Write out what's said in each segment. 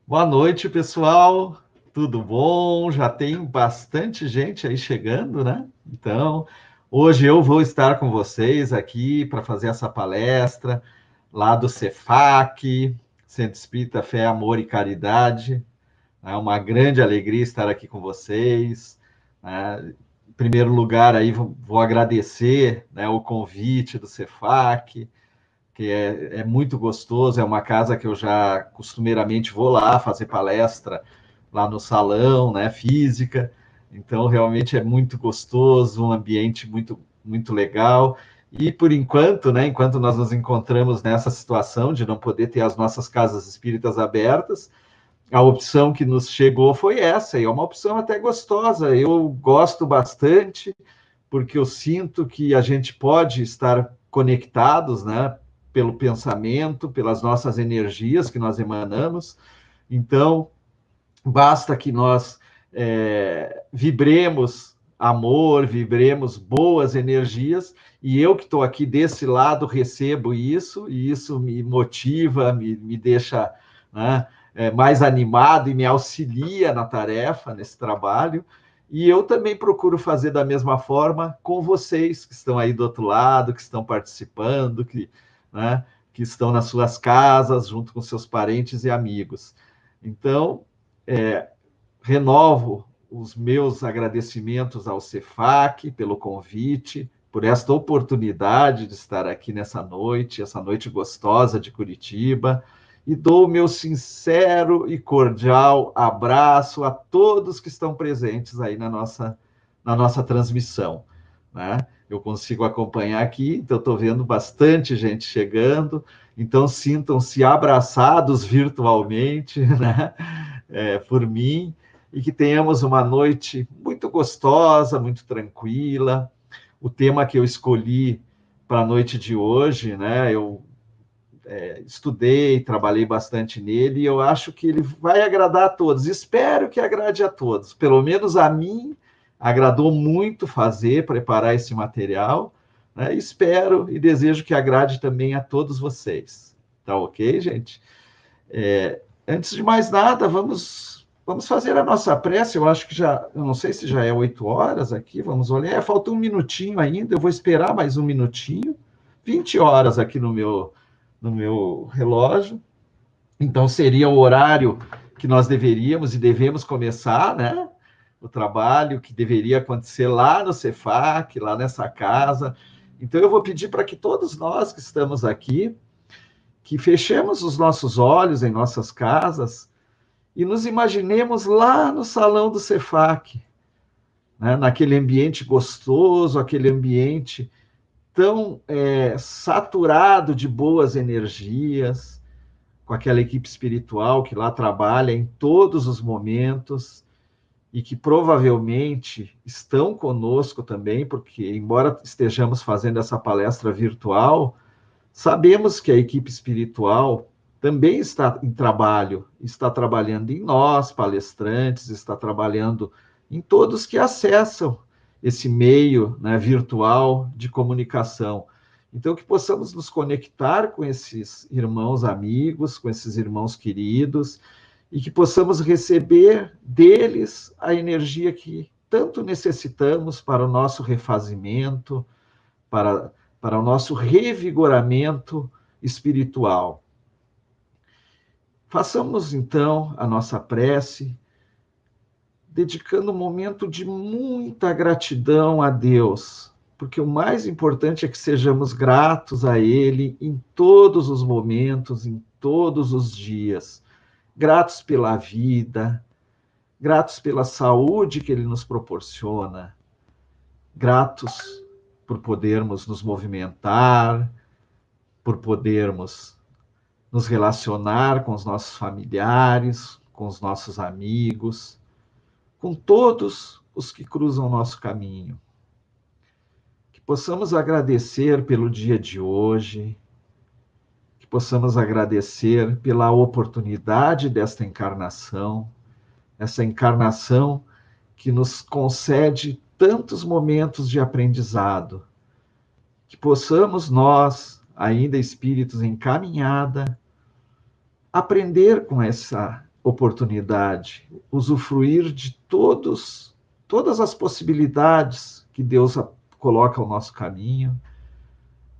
Boa noite, pessoal. Tudo bom? Já tem bastante gente aí chegando, né? Então, hoje eu vou estar com vocês aqui para fazer essa palestra lá do CEFAC, Centro Espírita Fé, Amor e Caridade. É uma grande alegria estar aqui com vocês. Em primeiro lugar, aí vou agradecer, né, o convite do CEFAC, que é muito gostoso, é uma casa que eu já costumeiramente vou lá fazer palestra lá no salão, né, física, então realmente é muito gostoso, um ambiente muito legal, e por enquanto, né, enquanto nós nos encontramos nessa situação de não poder ter as nossas casas espíritas abertas, a opção que nos chegou foi essa, e é uma opção até gostosa, eu gosto bastante, porque eu sinto que a gente pode estar conectados, né, pelo pensamento, pelas nossas energias que nós emanamos. Então, basta que nós vibremos amor, vibremos boas energias, e eu que estou aqui desse lado recebo isso, e isso me motiva, me deixa, né, mais animado e me auxilia na tarefa, nesse trabalho. E eu também procuro fazer da mesma forma com vocês que estão aí do outro lado, que estão participando, né, que estão nas suas casas, junto com seus parentes e amigos. Então, renovo os meus agradecimentos ao CEFAC pelo convite, por esta oportunidade de estar aqui essa noite gostosa de Curitiba, e dou o meu sincero e cordial abraço a todos que estão presentes aí na nossa transmissão, né? Eu consigo acompanhar aqui, então estou vendo bastante gente chegando, então sintam-se abraçados virtualmente, né? Por mim, e que tenhamos uma noite muito gostosa, muito tranquila. O tema que eu escolhi para a noite de hoje, né? Eu estudei, trabalhei bastante nele, e eu acho que ele vai agradar a todos. Espero que agrade a todos. Pelo menos a mim agradou muito preparar esse material, né? Espero e desejo que agrade também a todos vocês. Tá ok, gente? Antes de mais nada, vamos fazer a nossa prece. Eu acho que eu não sei se já é 8 horas aqui, vamos olhar. Falta um minutinho ainda, eu vou esperar mais um minutinho. 20 horas aqui no meu relógio. Então, seria o horário que nós deveríamos e devemos começar, né? O trabalho que deveria acontecer lá no CEFAC, lá nessa casa. Então, eu vou pedir para que todos nós que estamos aqui, que fechemos os nossos olhos em nossas casas e nos imaginemos lá no salão do CEFAC, né? Naquele ambiente gostoso, aquele ambiente tão saturado de boas energias, com aquela equipe espiritual que lá trabalha em todos os momentos e que provavelmente estão conosco também, porque, embora estejamos fazendo essa palestra virtual, sabemos que a equipe espiritual também está em trabalho, está trabalhando em nós, palestrantes, está trabalhando em todos que acessam esse meio, né, virtual de comunicação. Então, que possamos nos conectar com esses irmãos amigos, com esses irmãos queridos, e que possamos receber deles a energia que tanto necessitamos para o nosso refazimento, para o nosso revigoramento espiritual. Façamos então a nossa prece, dedicando um momento de muita gratidão a Deus, porque o mais importante é que sejamos gratos a Ele em todos os momentos, em todos os dias. Gratos pela vida, gratos pela saúde que Ele nos proporciona, gratos por podermos nos movimentar, por podermos nos relacionar com os nossos familiares, com os nossos amigos, com todos os que cruzam o nosso caminho. Que possamos agradecer pelo dia de hoje, que possamos agradecer pela oportunidade desta encarnação, essa encarnação que nos concede tantos momentos de aprendizado, que possamos nós, ainda espíritos em caminhada, aprender com oportunidade, usufruir de todas as possibilidades que Deus coloca ao nosso caminho,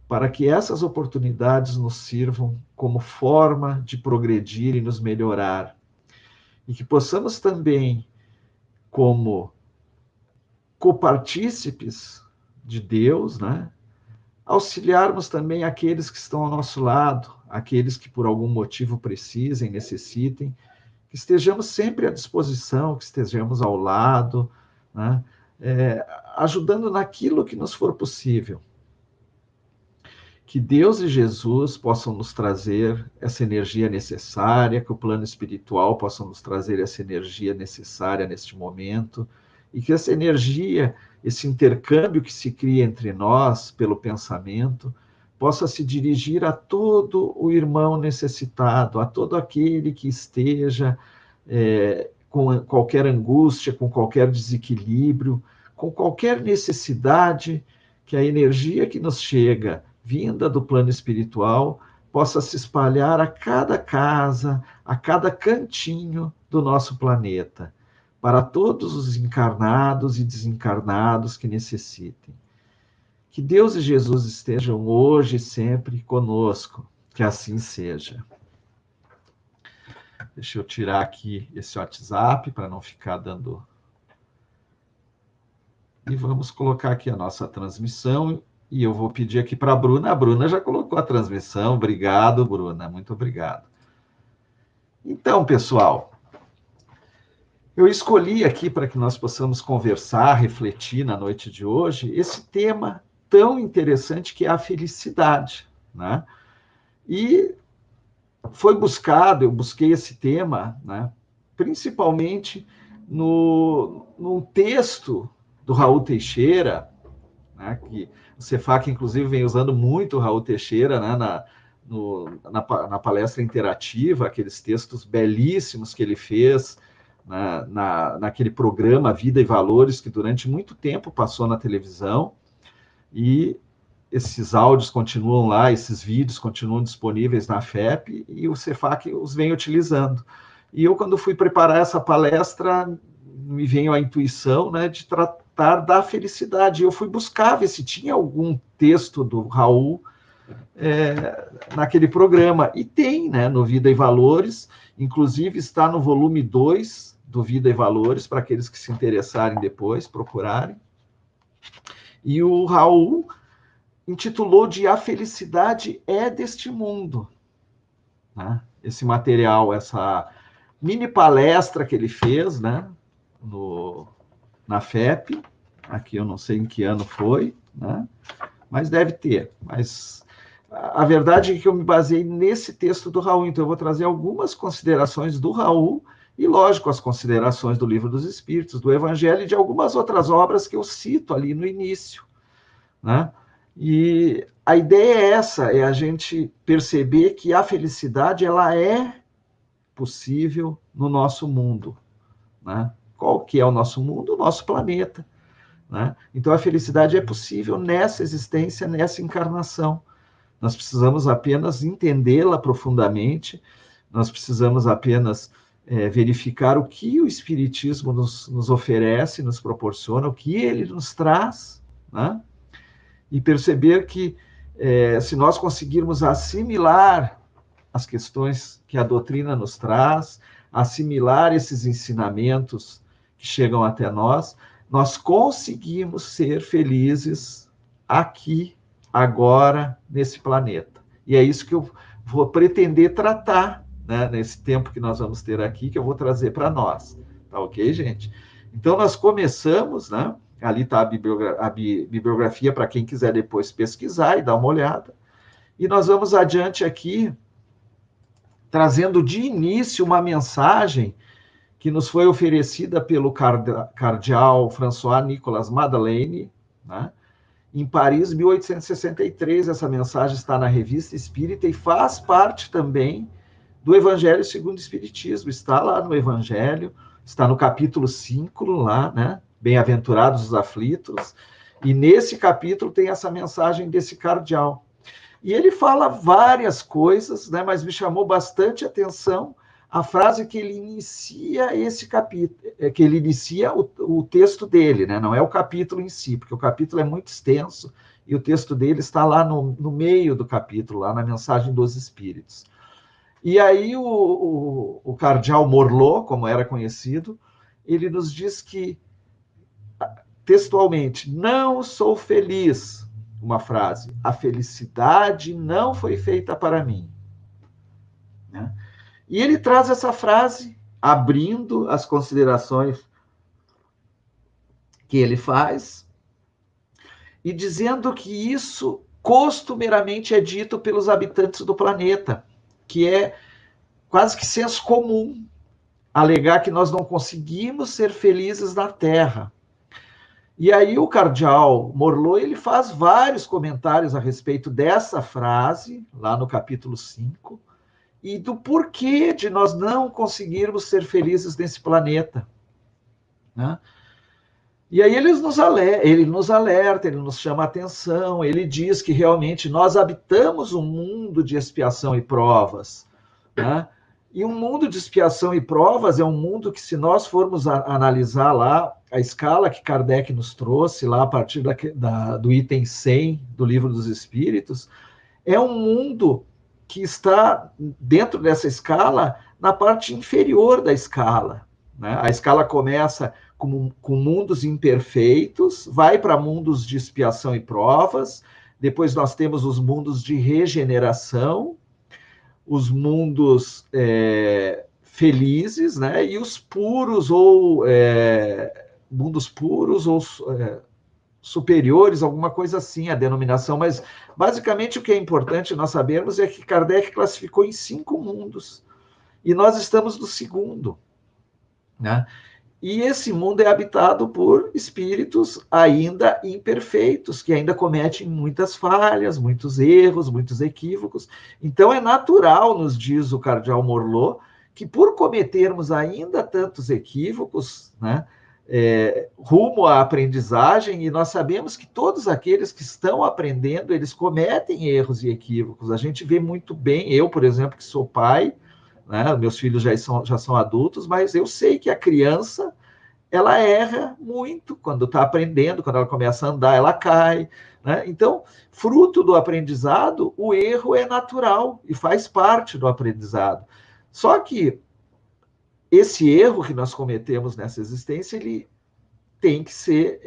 para que essas oportunidades nos sirvam como forma de progredir e nos melhorar. E que possamos também, como copartícipes de Deus, né, auxiliarmos também aqueles que estão ao nosso lado, aqueles que por algum motivo precisem, necessitem, que estejamos sempre à disposição, que estejamos ao lado, né, ajudando naquilo que nos for possível. Que Deus e Jesus possam nos trazer essa energia necessária, que o plano espiritual possa nos trazer essa energia necessária neste momento, e que essa energia, esse intercâmbio que se cria entre nós pelo pensamento, possa se dirigir a todo o irmão necessitado, a todo aquele que esteja com qualquer angústia, com qualquer desequilíbrio, com qualquer necessidade, que a energia que nos chega, vinda do plano espiritual, possa se espalhar a cada casa, a cada cantinho do nosso planeta, para todos os encarnados e desencarnados que necessitem. Que Deus e Jesus estejam hoje e sempre conosco, que assim seja. Deixa eu tirar aqui esse WhatsApp para não ficar dando... E vamos colocar aqui a nossa transmissão. E eu vou pedir aqui para a Bruna. A Bruna já colocou a transmissão. Obrigado, Bruna. Muito obrigado. Então, pessoal, eu escolhi aqui para que nós possamos conversar, refletir na noite de hoje, esse tema tão interessante que é a felicidade, né? E eu busquei esse tema, né, principalmente num texto do Raul Teixeira, né, que o Cefac, inclusive, vem usando muito o Raul Teixeira, né, na palestra interativa, aqueles textos belíssimos que ele fez, né, naquele programa Vida e Valores, que durante muito tempo passou na televisão, e esses áudios continuam lá, esses vídeos continuam disponíveis na FEP, e o Cefac os vem utilizando. E eu, quando fui preparar essa palestra, me veio a intuição, né, de tratar da felicidade. Eu fui buscar ver se tinha algum texto do Raul naquele programa. E tem, né, no Vida e Valores, inclusive está no volume 2 do Vida e Valores, para aqueles que se interessarem depois, procurarem. E o Raul intitulou de A Felicidade é deste Mundo, né? Esse material, essa mini palestra que ele fez, né, na FEP, aqui eu não sei em que ano foi, né, mas deve ter. Mas a verdade é que eu me baseei nesse texto do Raul, então eu vou trazer algumas considerações do Raul e, lógico, as considerações do Livro dos Espíritos, do Evangelho e de algumas outras obras que eu cito ali no início, né? E a ideia é essa, é a gente perceber que a felicidade ela é possível no nosso mundo, né? Qual que é o nosso mundo? O nosso planeta, né? Então a felicidade é possível nessa existência, nessa encarnação. Nós precisamos apenas entendê-la profundamente, nós precisamos apenas verificar o que o Espiritismo nos oferece, nos proporciona, o que ele nos traz, né? E perceber que se nós conseguirmos assimilar as questões que a doutrina nos traz, assimilar esses ensinamentos que chegam até nós, nós conseguimos ser felizes aqui, agora, nesse planeta. E é isso que eu vou pretender tratar, né, nesse tempo que nós vamos ter aqui, que eu vou trazer para nós. Tá ok, gente? Então, nós começamos, né? Ali está a bibliografia para quem quiser depois pesquisar e dar uma olhada. E nós vamos adiante aqui, trazendo de início uma mensagem que nos foi oferecida pelo cardeal François-Nicolas Madeleine, né, em Paris, 1863. Essa mensagem está na Revista Espírita e faz parte também do Evangelho segundo o Espiritismo. Está lá no Evangelho, está no capítulo 5, lá, né? Bem-aventurados os aflitos, e nesse capítulo tem essa mensagem desse cardeal. E ele fala várias coisas, né, mas me chamou bastante atenção a frase que ele inicia esse capítulo, que ele inicia o texto dele, né? Não é o capítulo em si, porque o capítulo é muito extenso e o texto dele está lá no meio do capítulo, lá na mensagem dos Espíritos. E aí o cardeal Morlot, como era conhecido, ele nos diz que, textualmente, não sou feliz, uma frase, a felicidade não foi feita para mim. Né? E ele traz essa frase, abrindo as considerações que ele faz, e dizendo que isso costumeiramente é dito pelos habitantes do planeta, que é quase que senso comum alegar que nós não conseguimos ser felizes na Terra. E aí o cardeal Morlot, ele faz vários comentários a respeito dessa frase, lá no capítulo 5, e do porquê de nós não conseguirmos ser felizes nesse planeta. Né? E aí ele nos alerta, ele nos chama a atenção, ele diz que realmente nós habitamos um mundo de expiação e provas. Né? E um mundo de expiação e provas é um mundo que, se nós formos analisar lá a escala que Kardec nos trouxe, lá a partir do item 100 do Livro dos Espíritos, é um mundo que está dentro dessa escala, na parte inferior da escala. Né? A escala começa com mundos imperfeitos, vai para mundos de expiação e provas, depois nós temos os mundos de regeneração, os mundos felizes, né? E os puros, ou mundos puros, ou superiores, alguma coisa assim, a denominação, mas basicamente o que é importante nós sabermos é que Kardec classificou em 5 mundos, e nós estamos no segundo, né? E esse mundo é habitado por espíritos ainda imperfeitos, que ainda cometem muitas falhas, muitos erros, muitos equívocos. Então é natural, nos diz o cardeal Morlot, que por cometermos ainda tantos equívocos, né, rumo à aprendizagem, e nós sabemos que todos aqueles que estão aprendendo, eles cometem erros e equívocos. A gente vê muito bem, eu, por exemplo, que sou pai, né, meus filhos já são adultos, mas eu sei que a criança, ela erra muito quando está aprendendo, quando ela começa a andar, ela cai. Né? Então, fruto do aprendizado, o erro é natural e faz parte do aprendizado. Só que esse erro que nós cometemos nessa existência, ele tem que ser,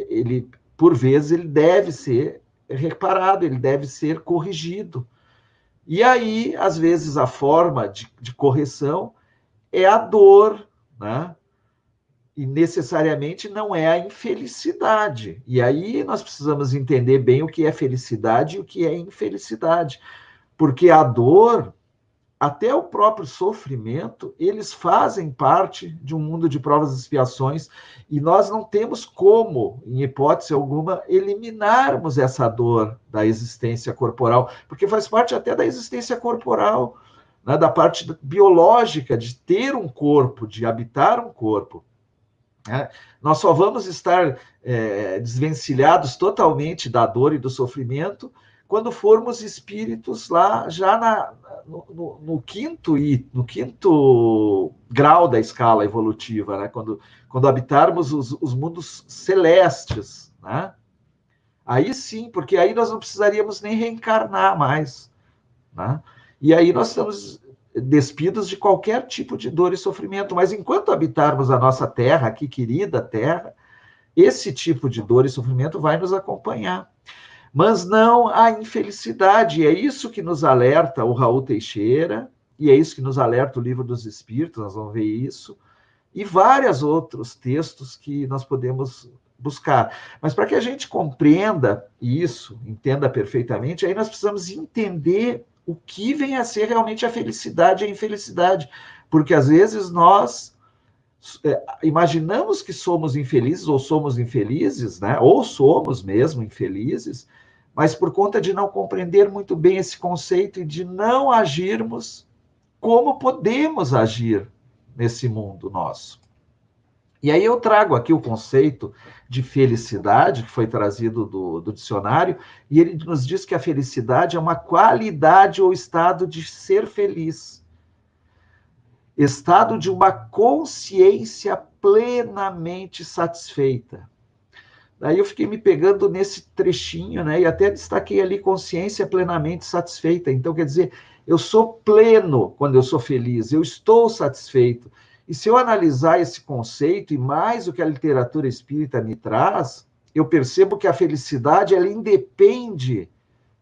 por vezes, ele deve ser reparado, ele deve ser corrigido. E aí, às vezes, a forma de correção é a dor, né? E necessariamente não é a infelicidade. E aí nós precisamos entender bem o que é felicidade e o que é infelicidade. Porque a dor, até o próprio sofrimento, eles fazem parte de um mundo de provas e expiações, e nós não temos como, em hipótese alguma, eliminarmos essa dor da existência corporal, porque faz parte até da existência corporal, né, da parte biológica de ter um corpo, de habitar um corpo. Nós só vamos estar desvencilhados totalmente da dor e do sofrimento quando formos espíritos lá já no quinto grau da escala evolutiva, né? Quando habitarmos os mundos celestes, né? Aí sim, porque aí nós não precisaríamos nem reencarnar mais, né? E aí nós estamos despidos de qualquer tipo de dor e sofrimento, mas enquanto habitarmos a nossa terra, aqui querida terra, esse tipo de dor e sofrimento vai nos acompanhar. Mas não a infelicidade, é isso que nos alerta o Raul Teixeira, e é isso que nos alerta o Livro dos Espíritos, nós vamos ver isso, e vários outros textos que nós podemos buscar. Mas para que a gente compreenda isso, entenda perfeitamente, aí nós precisamos entender o que vem a ser realmente a felicidade e a infelicidade. Porque às vezes nós imaginamos que somos infelizes, ou somos infelizes, né? Ou somos mesmo infelizes, mas por conta de não compreender muito bem esse conceito e de não agirmos como podemos agir nesse mundo nosso. E aí eu trago aqui o conceito de felicidade, que foi trazido do dicionário, e ele nos diz que a felicidade é uma qualidade ou estado de ser feliz. estado de uma consciência plenamente satisfeita. Daí eu fiquei me pegando nesse trechinho, né? E até destaquei ali consciência plenamente satisfeita. Então, quer dizer, eu sou pleno quando eu sou feliz, eu estou satisfeito. E se eu analisar esse conceito e mais o que a literatura espírita me traz, eu percebo que a felicidade, ela independe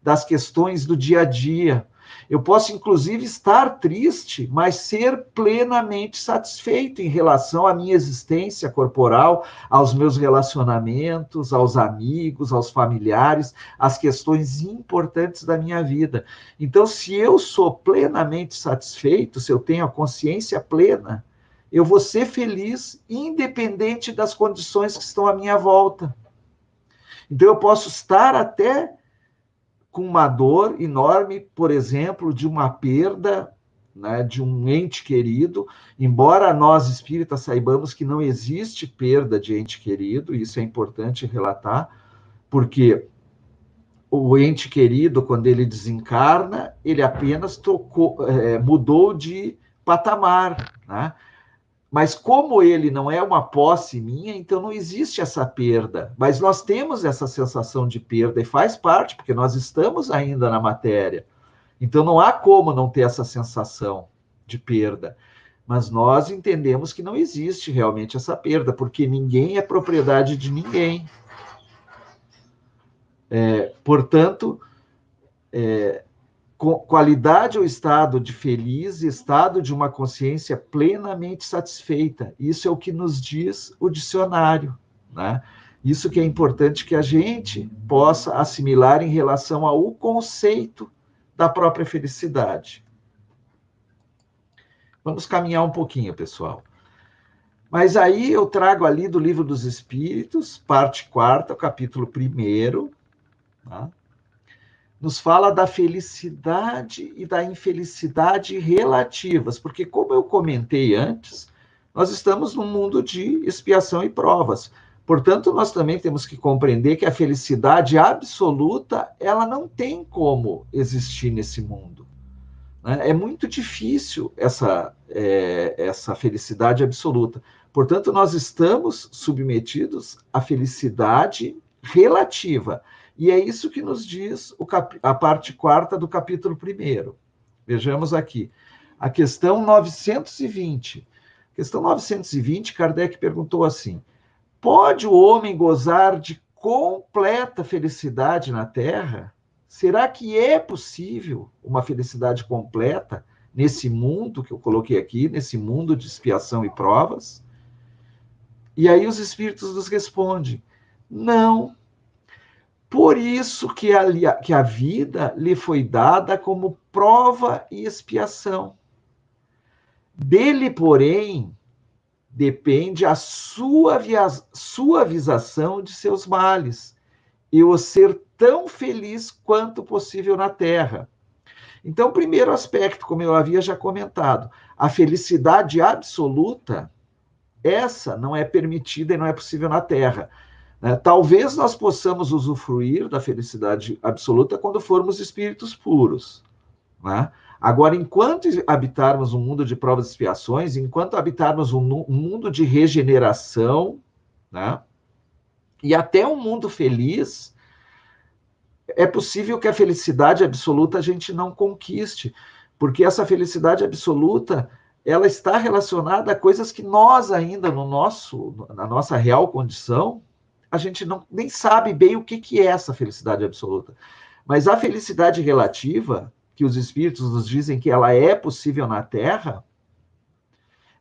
das questões do dia a dia. Eu posso, inclusive, estar triste, mas ser plenamente satisfeito em relação à minha existência corporal, aos meus relacionamentos, aos amigos, aos familiares, às questões importantes da minha vida. Então, se eu sou plenamente satisfeito, se eu tenho a consciência plena, eu vou ser feliz, independente das condições que estão à minha volta. Então, eu posso estar até com uma dor enorme, por exemplo, de uma perda, né, de um ente querido, embora nós espíritas saibamos que não existe perda de ente querido, isso é importante relatar, porque o ente querido, quando ele desencarna, ele apenas mudou de patamar, né? Mas como ele não é uma posse minha, então não existe essa perda. Mas nós temos essa sensação de perda e faz parte, porque nós estamos ainda na matéria. Então não há como não ter essa sensação de perda. Mas nós entendemos que não existe realmente essa perda, porque ninguém é propriedade de ninguém. Portanto, qualidade ou estado de feliz, estado de uma consciência plenamente satisfeita. Isso é o que nos diz o dicionário, né? Isso que é importante que a gente possa assimilar em relação ao conceito da própria felicidade. Vamos caminhar um pouquinho, pessoal. Mas aí eu trago ali do Livro dos Espíritos, parte 4ª, capítulo 1º, tá? Nos fala da felicidade e da infelicidade relativas, porque, como eu comentei antes, nós estamos num mundo de expiação e provas. Portanto, nós também temos que compreender que a felicidade absoluta, ela não tem como existir nesse mundo. É muito difícil essa felicidade absoluta. Portanto, nós estamos submetidos à felicidade relativa. E é isso que nos diz a parte 4ª do capítulo 1º. Vejamos aqui. A questão 920. Questão 920, Kardec perguntou assim: pode o homem gozar de completa felicidade na Terra? Será que é possível uma felicidade completa nesse mundo que eu coloquei aqui, nesse mundo de expiação e provas? E aí os espíritos nos respondem: não. Por isso que a vida lhe foi dada como prova e expiação. Dele, porém, depende a suavização de seus males e o ser tão feliz quanto possível na Terra. Então, o primeiro aspecto, como eu havia já comentado, a felicidade absoluta, essa não é permitida e não é possível na Terra. Talvez nós possamos usufruir da felicidade absoluta quando formos espíritos puros, né? Agora, enquanto habitarmos um mundo de provas e expiações, enquanto habitarmos um mundo de regeneração, né, e até um mundo feliz, é possível que a felicidade absoluta a gente não conquiste, porque essa felicidade absoluta, ela está relacionada a coisas que nós ainda, na nossa real condição, a gente nem sabe bem o que é essa felicidade absoluta. Mas a felicidade relativa, que os espíritos nos dizem que ela é possível na Terra,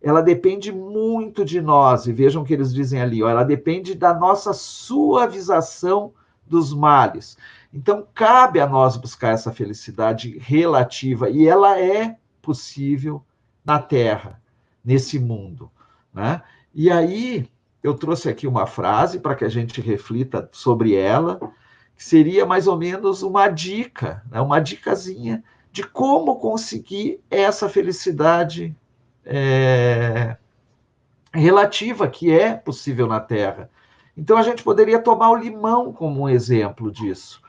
ela depende muito de nós. E vejam o que eles dizem ali, ela depende da nossa suavização dos males. Então, cabe a nós buscar essa felicidade relativa, e ela é possível na Terra, nesse mundo, né? E aí, eu trouxe aqui uma frase para que a gente reflita sobre ela, que seria mais ou menos uma dica, né? Uma dicasinha de como conseguir essa felicidade relativa que é possível na Terra. Então, a gente poderia tomar o limão como um exemplo disso,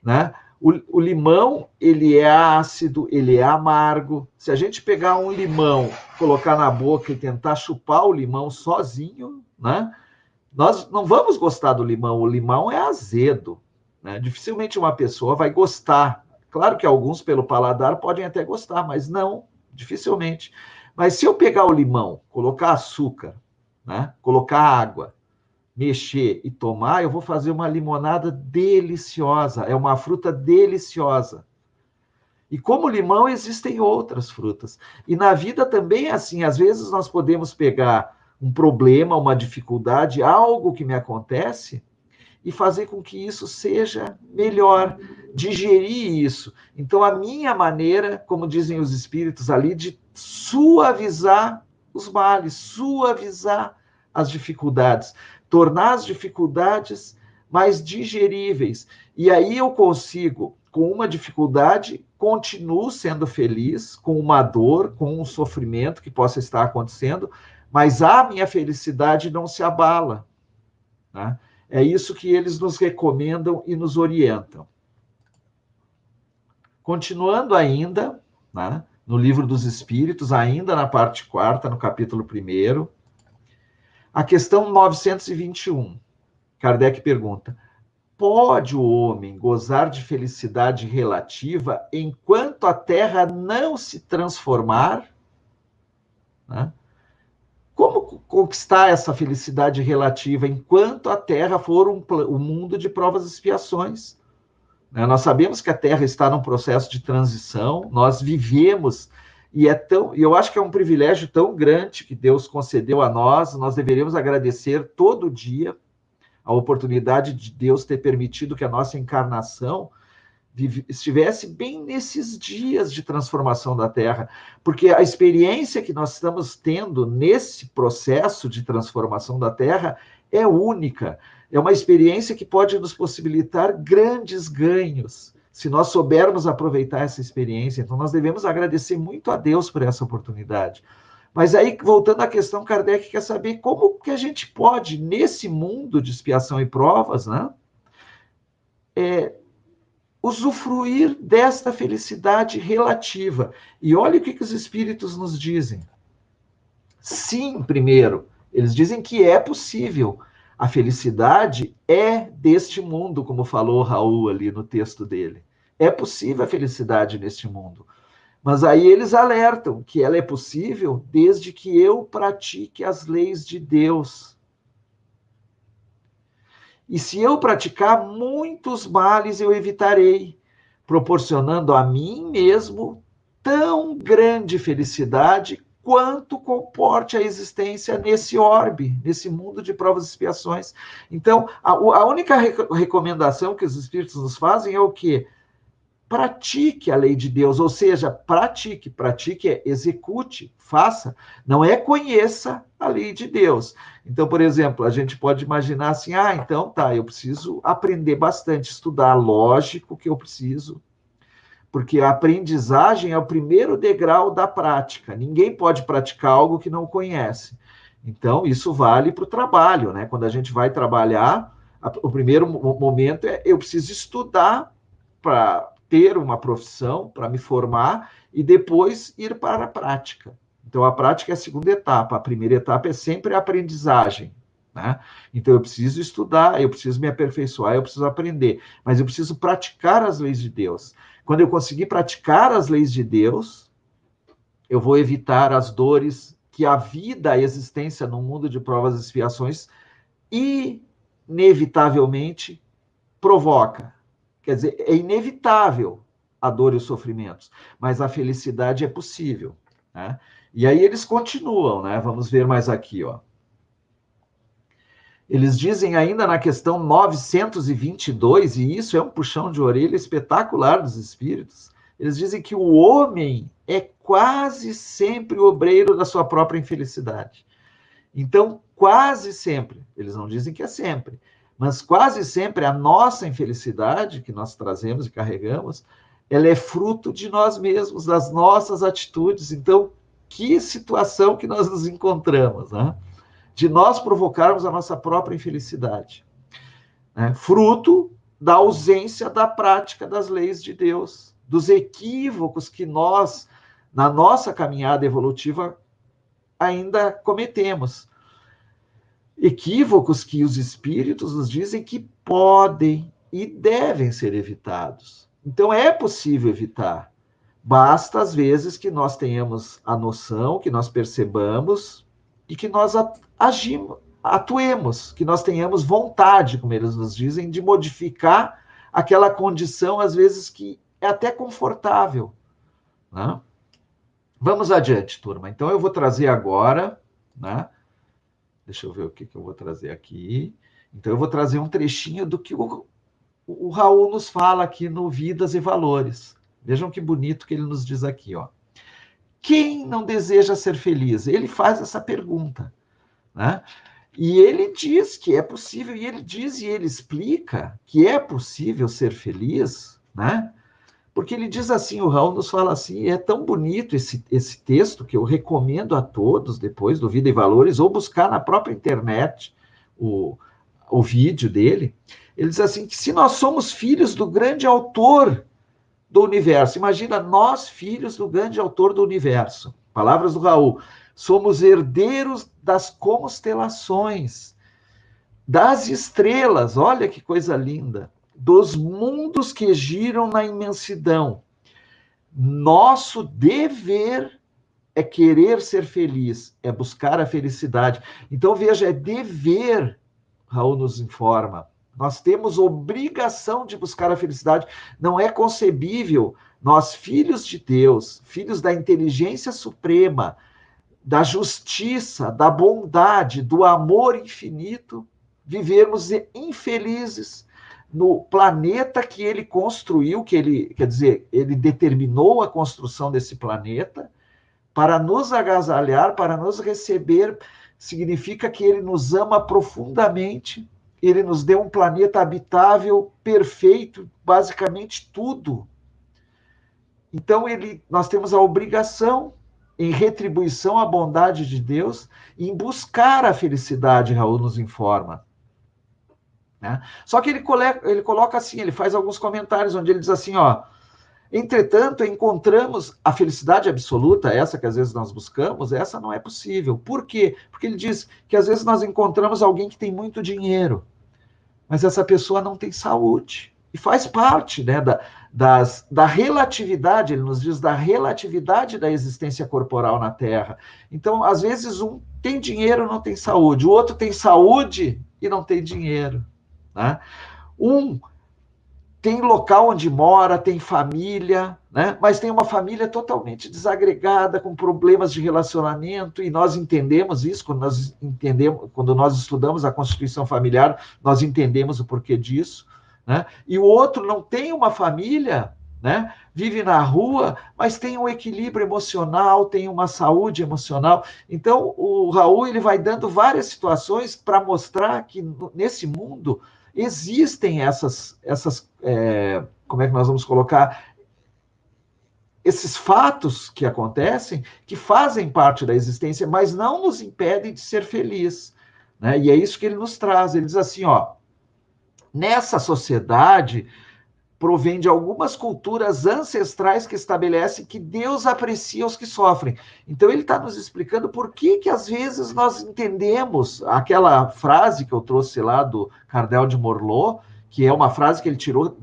né? O limão, ele é ácido, ele é amargo. Se a gente pegar um limão, colocar na boca e tentar chupar o limão sozinho, né? Nós não vamos gostar do limão. O limão é azedo, né? Dificilmente uma pessoa vai gostar. Claro que alguns, pelo paladar, podem até gostar, mas não, dificilmente. Mas se eu pegar o limão, colocar açúcar, né? Colocar água, mexer e tomar, eu vou fazer uma limonada deliciosa. É uma fruta deliciosa. E como limão, existem outras frutas. E na vida também é assim. Às vezes nós podemos pegar um problema, uma dificuldade, algo que me acontece, e fazer com que isso seja melhor, digerir isso. Então, a minha maneira, como dizem os espíritos ali, de suavizar os males, suavizar as dificuldades, tornar as dificuldades mais digeríveis. E aí eu consigo, com uma dificuldade, continuo sendo feliz, com uma dor, com um sofrimento que possa estar acontecendo, mas a minha felicidade não se abala, né? É isso que eles nos recomendam e nos orientam. Continuando ainda, né, no Livro dos Espíritos, ainda na parte 4ª, no capítulo 1º, a questão 921, Kardec pergunta: pode o homem gozar de felicidade relativa enquanto a Terra não se transformar? Né? Como conquistar essa felicidade relativa enquanto a Terra for um mundo de provas e expiações? Nós sabemos que a Terra está num processo de transição, nós vivemos, e eu acho que é um privilégio tão grande que Deus concedeu a nós deveríamos agradecer todo dia a oportunidade de Deus ter permitido que a nossa encarnação estivesse bem nesses dias de transformação da Terra, porque a experiência que nós estamos tendo nesse processo de transformação da Terra é única, é uma experiência que pode nos possibilitar grandes ganhos, se nós soubermos aproveitar essa experiência. Então nós devemos agradecer muito a Deus por essa oportunidade. Mas aí, voltando à questão, Kardec quer saber como que a gente pode, nesse mundo de expiação e provas, né, usufruir desta felicidade relativa. E olha o que os espíritos nos dizem. Sim, primeiro, eles dizem que é possível. A felicidade é deste mundo, como falou Raul ali no texto dele. É possível a felicidade neste mundo. Mas aí eles alertam que ela é possível desde que eu pratique as leis de Deus. E se eu praticar, muitos males eu evitarei, proporcionando a mim mesmo tão grande felicidade quanto comporte a existência nesse orbe, nesse mundo de provas e expiações. Então, a única recomendação que os espíritos nos fazem é o quê? Pratique a lei de Deus, ou seja, pratique é execute, faça, não é conheça a lei de Deus. Então, por exemplo, a gente pode imaginar assim, então tá, eu preciso aprender bastante, estudar, lógico que eu preciso, porque a aprendizagem é o primeiro degrau da prática, ninguém pode praticar algo que não conhece. Então, isso vale para o trabalho, né? Quando a gente vai trabalhar, o primeiro momento é eu preciso estudar para ter uma profissão, para me formar e depois ir para a prática. Então, a prática é a segunda etapa. A primeira etapa é sempre a aprendizagem, né? Então, eu preciso estudar, eu preciso me aperfeiçoar, eu preciso aprender, mas eu preciso praticar as leis de Deus. Quando eu conseguir praticar as leis de Deus, eu vou evitar as dores que a vida, a existência no mundo de provas e expiações, inevitavelmente provoca. Quer dizer, é inevitável a dor e os sofrimentos, mas a felicidade é possível, né? E aí eles continuam, né? Vamos ver mais aqui, ó. Eles dizem ainda na questão 922, e isso é um puxão de orelha espetacular dos espíritos, eles dizem que o homem é quase sempre obreiro da sua própria infelicidade. Então, quase sempre, eles não dizem que é sempre, mas quase sempre a nossa infelicidade que nós trazemos e carregamos, ela é fruto de nós mesmos, das nossas atitudes. Então, que situação que nós nos encontramos, né? De nós provocarmos a nossa própria infelicidade, né? Fruto da ausência da prática das leis de Deus, dos equívocos que nós, na nossa caminhada evolutiva, ainda cometemos. Equívocos que os espíritos nos dizem que podem e devem ser evitados. Então, é possível evitar. Basta, às vezes, que nós tenhamos a noção, que nós percebamos e que nós atuemos, que nós tenhamos vontade, como eles nos dizem, de modificar aquela condição, às vezes, que é até confortável, né? Vamos adiante, turma. Então, eu vou trazer agora, né? Deixa eu ver o que eu vou trazer aqui. Então, eu vou trazer um trechinho do que o Raul nos fala aqui no Vidas e Valores. Vejam que bonito que ele nos diz aqui, ó. Quem não deseja ser feliz? Ele faz essa pergunta, né? E ele diz que é possível, e ele diz e ele explica que é possível ser feliz, né? Porque ele diz assim, o Raul nos fala assim, é tão bonito esse texto que eu recomendo a todos, depois do Vida e Valores, ou buscar na própria internet o vídeo dele. Ele diz assim, que se nós somos filhos do grande autor do universo, imagina nós, filhos do grande autor do universo, palavras do Raul, somos herdeiros das constelações, das estrelas, olha que coisa linda, dos mundos que giram na imensidão. Nosso dever é querer ser feliz, é buscar a felicidade. Então, veja, é dever, Raul nos informa. Nós temos obrigação de buscar a felicidade. Não é concebível nós, filhos de Deus, filhos da inteligência suprema, da justiça, da bondade, do amor infinito, vivermos infelizes no planeta que ele construiu, que ele, quer dizer, ele determinou a construção desse planeta para nos agasalhar, para nos receber, significa que ele nos ama profundamente, ele nos deu um planeta habitável, perfeito, basicamente tudo. Então, nós temos a obrigação, em retribuição à bondade de Deus, em buscar a felicidade, Raul nos informa. Né? Só que ele coloca assim, ele faz alguns comentários onde ele diz assim, ó, entretanto, encontramos a felicidade absoluta, essa que às vezes nós buscamos, essa não é possível. Por quê? Porque ele diz que às vezes nós encontramos alguém que tem muito dinheiro, mas essa pessoa não tem saúde. E faz parte, né, da relatividade, ele nos diz da relatividade da existência corporal na Terra. Então, às vezes, um tem dinheiro, não tem saúde, o outro tem saúde e não tem dinheiro. Né? Um tem local onde mora, tem família, né? Mas tem uma família totalmente desagregada, com problemas de relacionamento, e nós entendemos isso, quando nós estudamos a constituição familiar, nós entendemos o porquê disso, né? E o outro não tem uma família, né? Vive na rua, mas tem um equilíbrio emocional, tem uma saúde emocional. Então, o Raul ele vai dando várias situações para mostrar que nesse mundo existem como é que nós vamos colocar, esses fatos que acontecem, que fazem parte da existência, mas não nos impedem de ser felizes. Né? E é isso que ele nos traz. Ele diz assim, ó, nessa sociedade provém de algumas culturas ancestrais que estabelecem que Deus aprecia os que sofrem. Então, ele está nos explicando por que às vezes nós entendemos aquela frase que eu trouxe lá do Cardel de Morlot, que é uma frase que ele tirou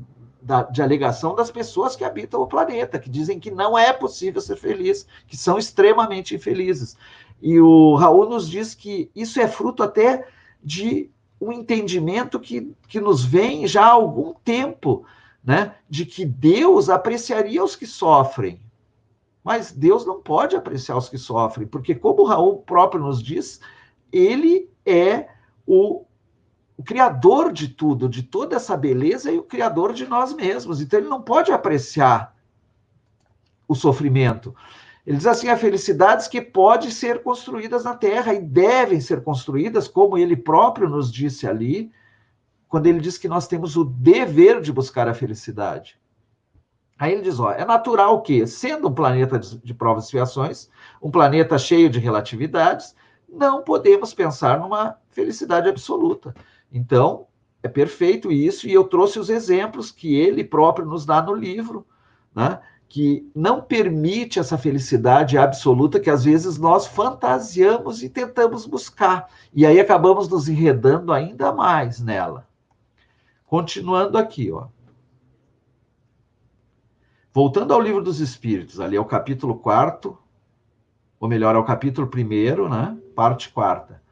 de alegação das pessoas que habitam o planeta, que dizem que não é possível ser feliz, que são extremamente infelizes. E o Raul nos diz que isso é fruto até de um entendimento que nos vem já há algum tempo, né, de que Deus apreciaria os que sofrem. Mas Deus não pode apreciar os que sofrem, porque, como o Raul próprio nos diz, ele é o criador de tudo, de toda essa beleza, e o criador de nós mesmos. Então, ele não pode apreciar o sofrimento. Ele diz assim, há felicidades que podem ser construídas na Terra e devem ser construídas, como ele próprio nos disse ali, quando ele diz que nós temos o dever de buscar a felicidade. Aí ele diz, ó, é natural que, sendo um planeta de provas e expiações, um planeta cheio de relatividades, não podemos pensar numa felicidade absoluta. Então, é perfeito isso, e eu trouxe os exemplos que ele próprio nos dá no livro, né? Que não permite essa felicidade absoluta que às vezes nós fantasiamos e tentamos buscar. E aí acabamos nos enredando ainda mais nela. Continuando aqui, ó. Voltando ao Livro dos Espíritos, ali é o capítulo 4º, ou melhor, é o capítulo 1º, né? Parte 4ª.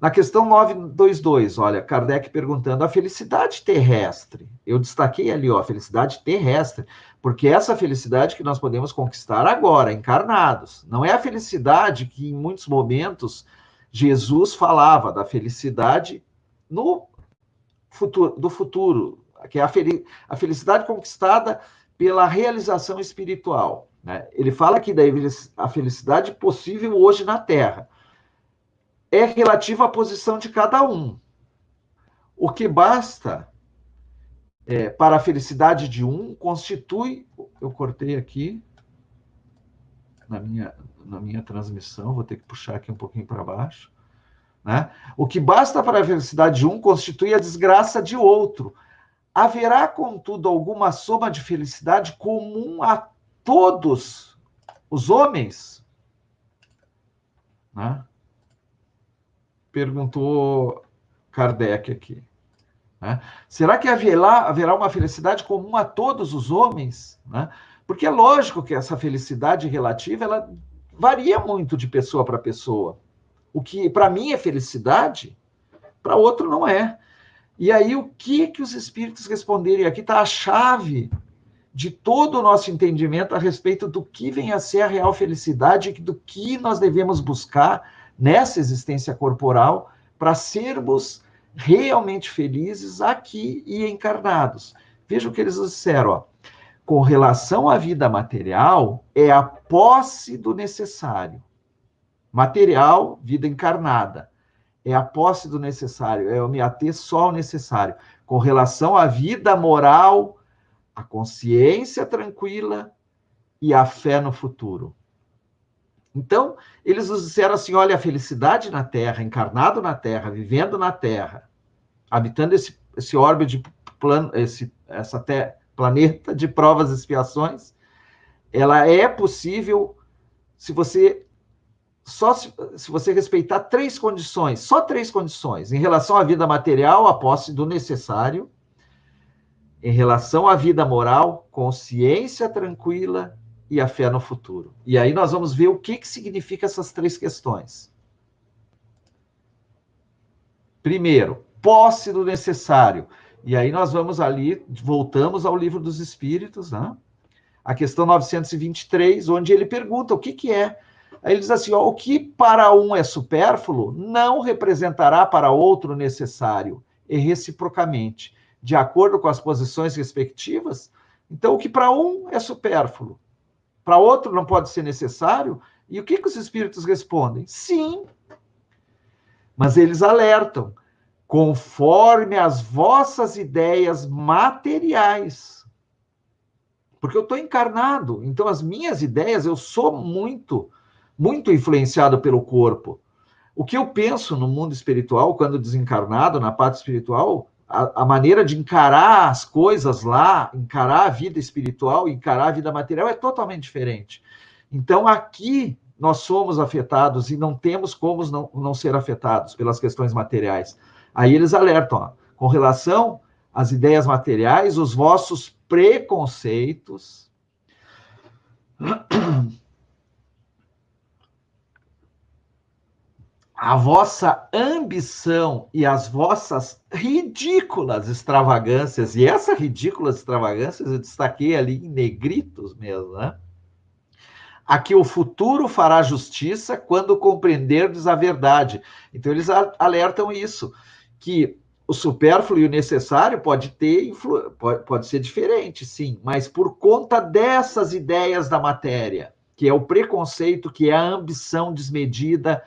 Na questão 922, olha, Kardec perguntando, a felicidade terrestre, eu destaquei ali, ó, a felicidade terrestre, porque essa felicidade que nós podemos conquistar agora, encarnados, não é a felicidade que em muitos momentos Jesus falava, da felicidade no futuro, do futuro, que é a felicidade conquistada pela realização espiritual, né? Ele fala que daí a felicidade possível hoje na Terra é relativa à posição de cada um. O que basta para a felicidade de um constitui... Eu cortei aqui na minha transmissão, vou ter que puxar aqui um pouquinho para baixo. Né? O que basta para a felicidade de um constitui a desgraça de outro. Haverá, contudo, alguma soma de felicidade comum a todos os homens? Né? Perguntou Kardec aqui. Né? Será que haverá uma felicidade comum a todos os homens? Né? Porque é lógico que essa felicidade relativa ela varia muito de pessoa para pessoa. O que para mim é felicidade, para outro não é. E aí o que os espíritos responderem? Aqui está a chave de todo o nosso entendimento a respeito do que vem a ser a real felicidade e do que nós devemos buscar nessa existência corporal para sermos realmente felizes aqui e encarnados. Veja o que eles disseram, ó. Com relação à vida material, é a posse do necessário. Material, vida encarnada. É a posse do necessário, é eu me ater só ao necessário. Com relação à vida moral, a consciência tranquila e a fé no futuro. Então, eles nos disseram assim, olha, a felicidade na Terra, encarnado na Terra, vivendo na Terra, habitando esse orbe de planeta de provas e expiações, ela é possível se você respeitar 3 condições, só 3 condições. Em relação à vida material, a posse do necessário. Em relação à vida moral, consciência tranquila e a fé no futuro. E aí nós vamos ver o que significa essas 3 questões. Primeiro, posse do necessário. E aí nós vamos ali, voltamos ao Livro dos Espíritos, né? A questão 923, onde ele pergunta o que é. Aí ele diz assim, ó, o que para um é supérfluo não representará para outro necessário, e reciprocamente, de acordo com as posições respectivas. Então, o que para um é supérfluo, para outro não pode ser necessário. E o que os espíritos respondem? Sim, mas eles alertam, conforme as vossas ideias materiais. Porque eu estou encarnado, então as minhas ideias, eu sou muito influenciado pelo corpo. O que eu penso no mundo espiritual, quando desencarnado, na parte espiritual, a maneira de encarar as coisas lá, encarar a vida espiritual, encarar a vida material é totalmente diferente. Então, aqui nós somos afetados e não temos como não ser afetados pelas questões materiais. Aí eles alertam, ó, com relação às ideias materiais, os vossos preconceitos, a vossa ambição e as vossas ridículas extravagâncias, e essas ridículas extravagâncias eu destaquei ali em negritos mesmo, né? A que o futuro fará justiça quando compreenderdes a verdade. Então eles alertam isso, que o supérfluo e o necessário pode ser diferente, sim, mas por conta dessas ideias da matéria, que é o preconceito, que é a ambição desmedida,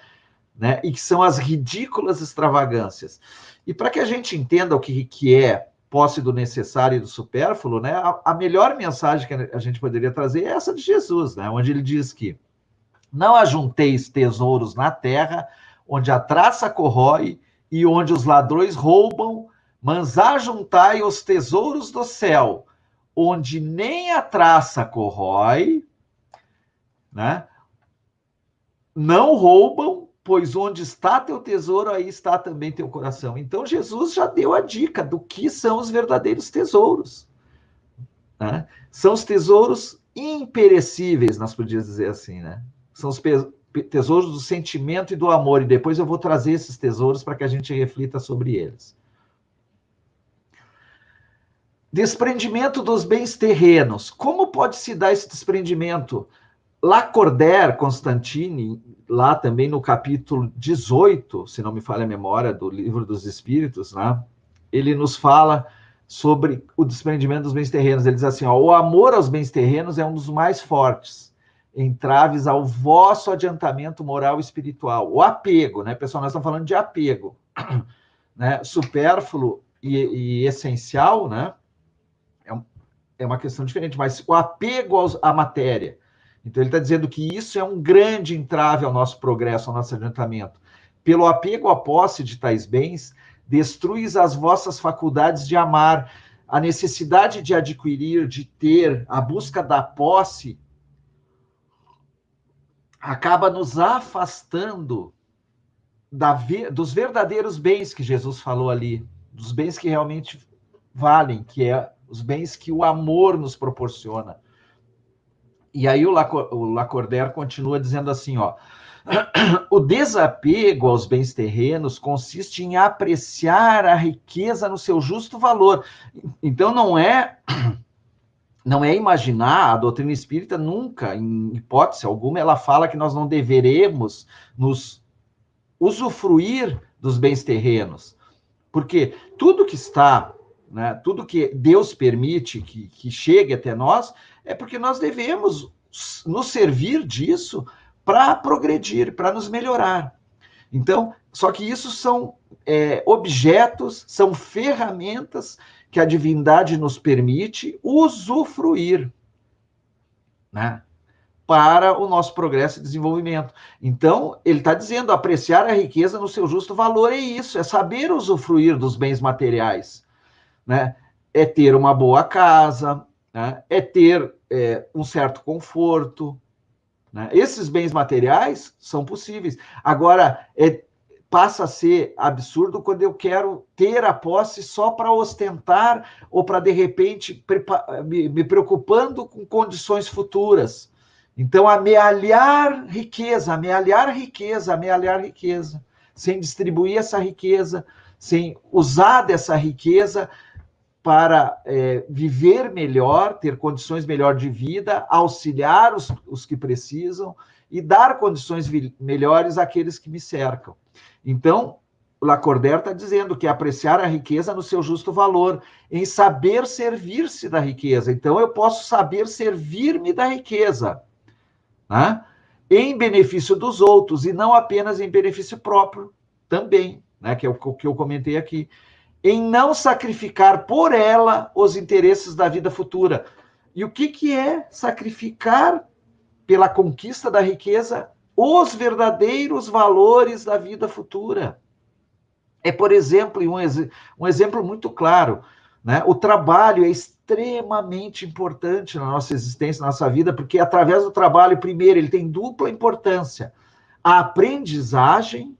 né, e que são as ridículas extravagâncias. E para que a gente entenda o que é posse do necessário e do supérfluo, né, a melhor mensagem que a gente poderia trazer é essa de Jesus, né, onde ele diz que não ajunteis tesouros na terra, onde a traça corrói e onde os ladrões roubam, Mas ajuntai os tesouros do céu, onde nem a traça corrói, né? Não roubam, pois onde está teu tesouro, aí está também teu coração. Então, Jesus já deu a dica do que são os verdadeiros tesouros, né? São os tesouros imperecíveis, nós podíamos dizer assim, né? São os tesouros do sentimento e do amor, e depois eu vou trazer esses tesouros para que a gente reflita sobre eles. Desprendimento dos bens terrenos. Como pode se dar esse desprendimento? Lacordaire Constantini, lá também no capítulo 18, se não me falha a memória, do Livro dos Espíritos, né? Ele nos fala sobre o desprendimento dos bens terrenos. Ele diz assim, ó, o amor aos bens terrenos é um dos mais fortes entraves ao vosso adiantamento moral e espiritual. O apego, né, pessoal? Nós estamos falando de apego, né? Supérfluo e essencial, né? É uma questão diferente, mas o apego à matéria. Então, ele está dizendo que isso é um grande entrave ao nosso progresso, ao nosso adiantamento. Pelo apego à posse de tais bens, destruis as vossas faculdades de amar. A necessidade de adquirir, de ter, a busca da posse, acaba nos afastando dos verdadeiros bens que Jesus falou ali, dos bens que realmente valem, que é os bens que o amor nos proporciona. E aí o Lacordaire continua dizendo assim, ó, o desapego aos bens terrenos consiste em apreciar a riqueza no seu justo valor. Então não é imaginar, a doutrina espírita nunca, em hipótese alguma, ela fala que nós não deveremos nos usufruir dos bens terrenos, porque tudo que está, né, tudo que Deus permite que chegue até nós, é porque nós devemos nos servir disso para progredir, para nos melhorar. Então, só que isso são objetos, são ferramentas que a divindade nos permite usufruir, né, para o nosso progresso e desenvolvimento. Então, ele está dizendo, apreciar a riqueza no seu justo valor é isso, é saber usufruir dos bens materiais, né? É ter uma boa casa, né? É ter um certo conforto, né? Esses bens materiais são possíveis. Agora, passa a ser absurdo quando eu quero ter a posse só para ostentar ou para, de repente, me preocupando com condições futuras. Então, amealhar riqueza, sem distribuir essa riqueza, sem usar dessa riqueza para viver melhor, ter condições melhor de vida, auxiliar os que precisam e dar condições melhores àqueles que me cercam. Então, Lacordaire está dizendo que apreciar a riqueza no seu justo valor, em saber servir-se da riqueza. Então, eu posso saber servir-me da riqueza, né? Em benefício dos outros e não apenas em benefício próprio também, né? Que é o que eu comentei aqui. Em não sacrificar por ela os interesses da vida futura. E o que é sacrificar pela conquista da riqueza os verdadeiros valores da vida futura? É, por exemplo, um exemplo muito claro, né? O trabalho é extremamente importante na nossa existência, na nossa vida, porque através do trabalho, primeiro, ele tem dupla importância. A aprendizagem,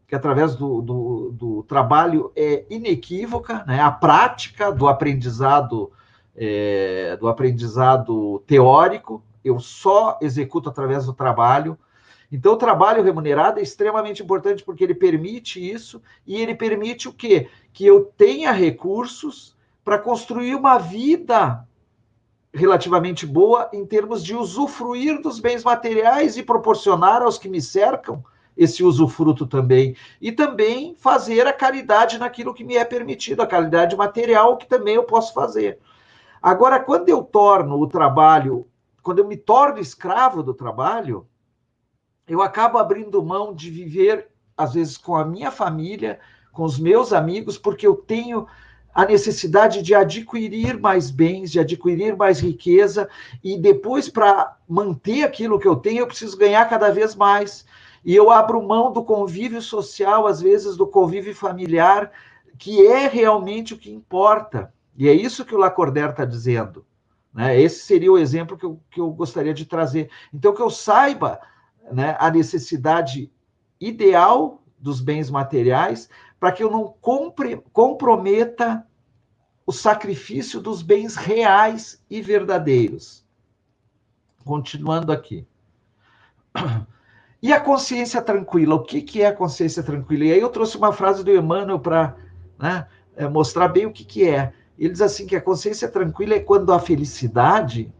que através do trabalho é inequívoca, né? A prática do aprendizado teórico, eu só executo através do trabalho. Então, o trabalho remunerado é extremamente importante porque ele permite isso e ele permite o quê? Que eu tenha recursos para construir uma vida relativamente boa em termos de usufruir dos bens materiais e proporcionar aos que me cercam esse usufruto também. E também fazer a caridade naquilo que me é permitido, a caridade material que também eu posso fazer. Agora, quando eu torno o trabalho, quando eu me torno escravo do trabalho, eu acabo abrindo mão de viver, às vezes, com a minha família, com os meus amigos, porque eu tenho a necessidade de adquirir mais bens, de adquirir mais riqueza, e depois, para manter aquilo que eu tenho, eu preciso ganhar cada vez mais. E eu abro mão do convívio social, às vezes do convívio familiar, que é realmente o que importa. E é isso que o Lacordaire está dizendo. Né? Esse seria o exemplo que eu gostaria de trazer. Então, que eu saiba, né, a necessidade ideal dos bens materiais, para que eu não comprometa o sacrifício dos bens reais e verdadeiros. Continuando aqui. E a consciência tranquila? O que é a consciência tranquila? E aí eu trouxe uma frase do Emmanuel para, né, mostrar bem o que é. Ele diz assim que a consciência tranquila é quando a felicidade,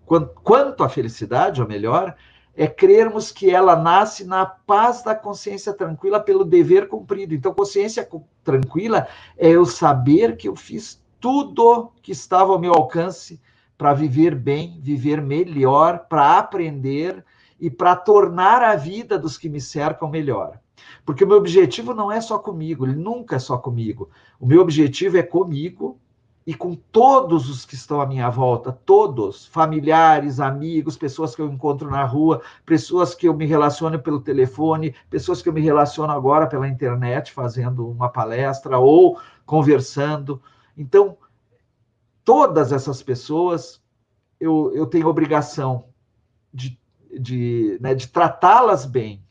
quanto a felicidade, ou melhor, é crermos que ela nasce na paz da consciência tranquila pelo dever cumprido. Então, consciência tranquila é eu saber que eu fiz tudo que estava ao meu alcance para viver bem, viver melhor, para aprender e para tornar a vida dos que me cercam melhor. Porque o meu objetivo não é só comigo, ele nunca é só comigo. O meu objetivo é comigo e com todos os que estão à minha volta, todos, familiares, amigos, pessoas que eu encontro na rua, pessoas que eu me relaciono pelo telefone, pessoas que eu me relaciono agora pela internet, fazendo uma palestra ou conversando. Então, todas essas pessoas, eu tenho obrigação de tratá-las bem,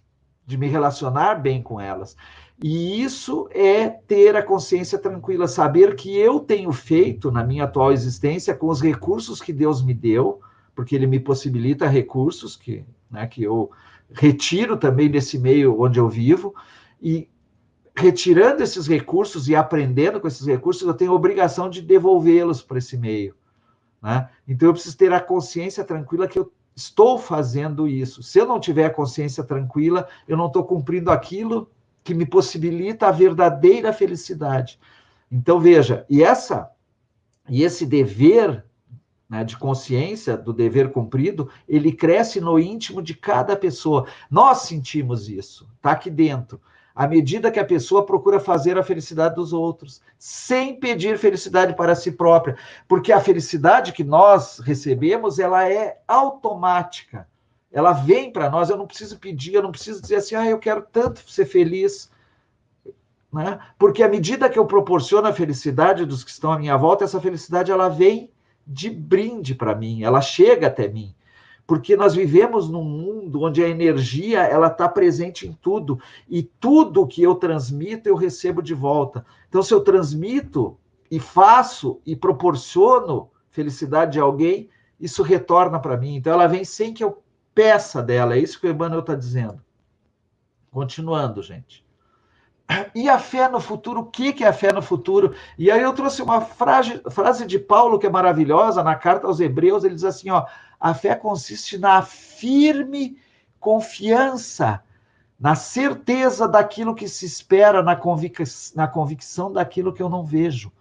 de me relacionar bem com elas. E isso é ter a consciência tranquila, saber que eu tenho feito na minha atual existência com os recursos que Deus me deu, porque Ele me possibilita recursos que eu retiro também desse meio onde eu vivo, e retirando esses recursos e aprendendo com esses recursos, eu tenho a obrigação de devolvê-los para esse meio. Né? Então eu preciso ter a consciência tranquila que eu estou fazendo isso. Se eu não tiver a consciência tranquila, eu não estou cumprindo aquilo que me possibilita a verdadeira felicidade. Então, veja, e esse dever, né, de consciência, do dever cumprido, ele cresce no íntimo de cada pessoa. Nós sentimos isso, está aqui dentro. À medida que a pessoa procura fazer a felicidade dos outros, sem pedir felicidade para si própria, porque a felicidade que nós recebemos, ela é automática, ela vem para nós, eu não preciso pedir, eu não preciso dizer assim, eu quero tanto ser feliz, né? Porque à medida que eu proporciono a felicidade dos que estão à minha volta, essa felicidade, ela vem de brinde para mim, ela chega até mim. Porque nós vivemos num mundo onde a energia ela está presente em tudo, e tudo que eu transmito eu recebo de volta. Então, se eu transmito e faço e proporciono felicidade a alguém, isso retorna para mim. Então, ela vem sem que eu peça dela. É isso que o Emmanuel está dizendo. Continuando, gente. E a fé no futuro, o que é a fé no futuro? E aí eu trouxe uma frase de Paulo que é maravilhosa, na carta aos Hebreus, ele diz assim, a fé consiste na firme confiança, na certeza daquilo que se espera, na convicção daquilo que eu não vejo.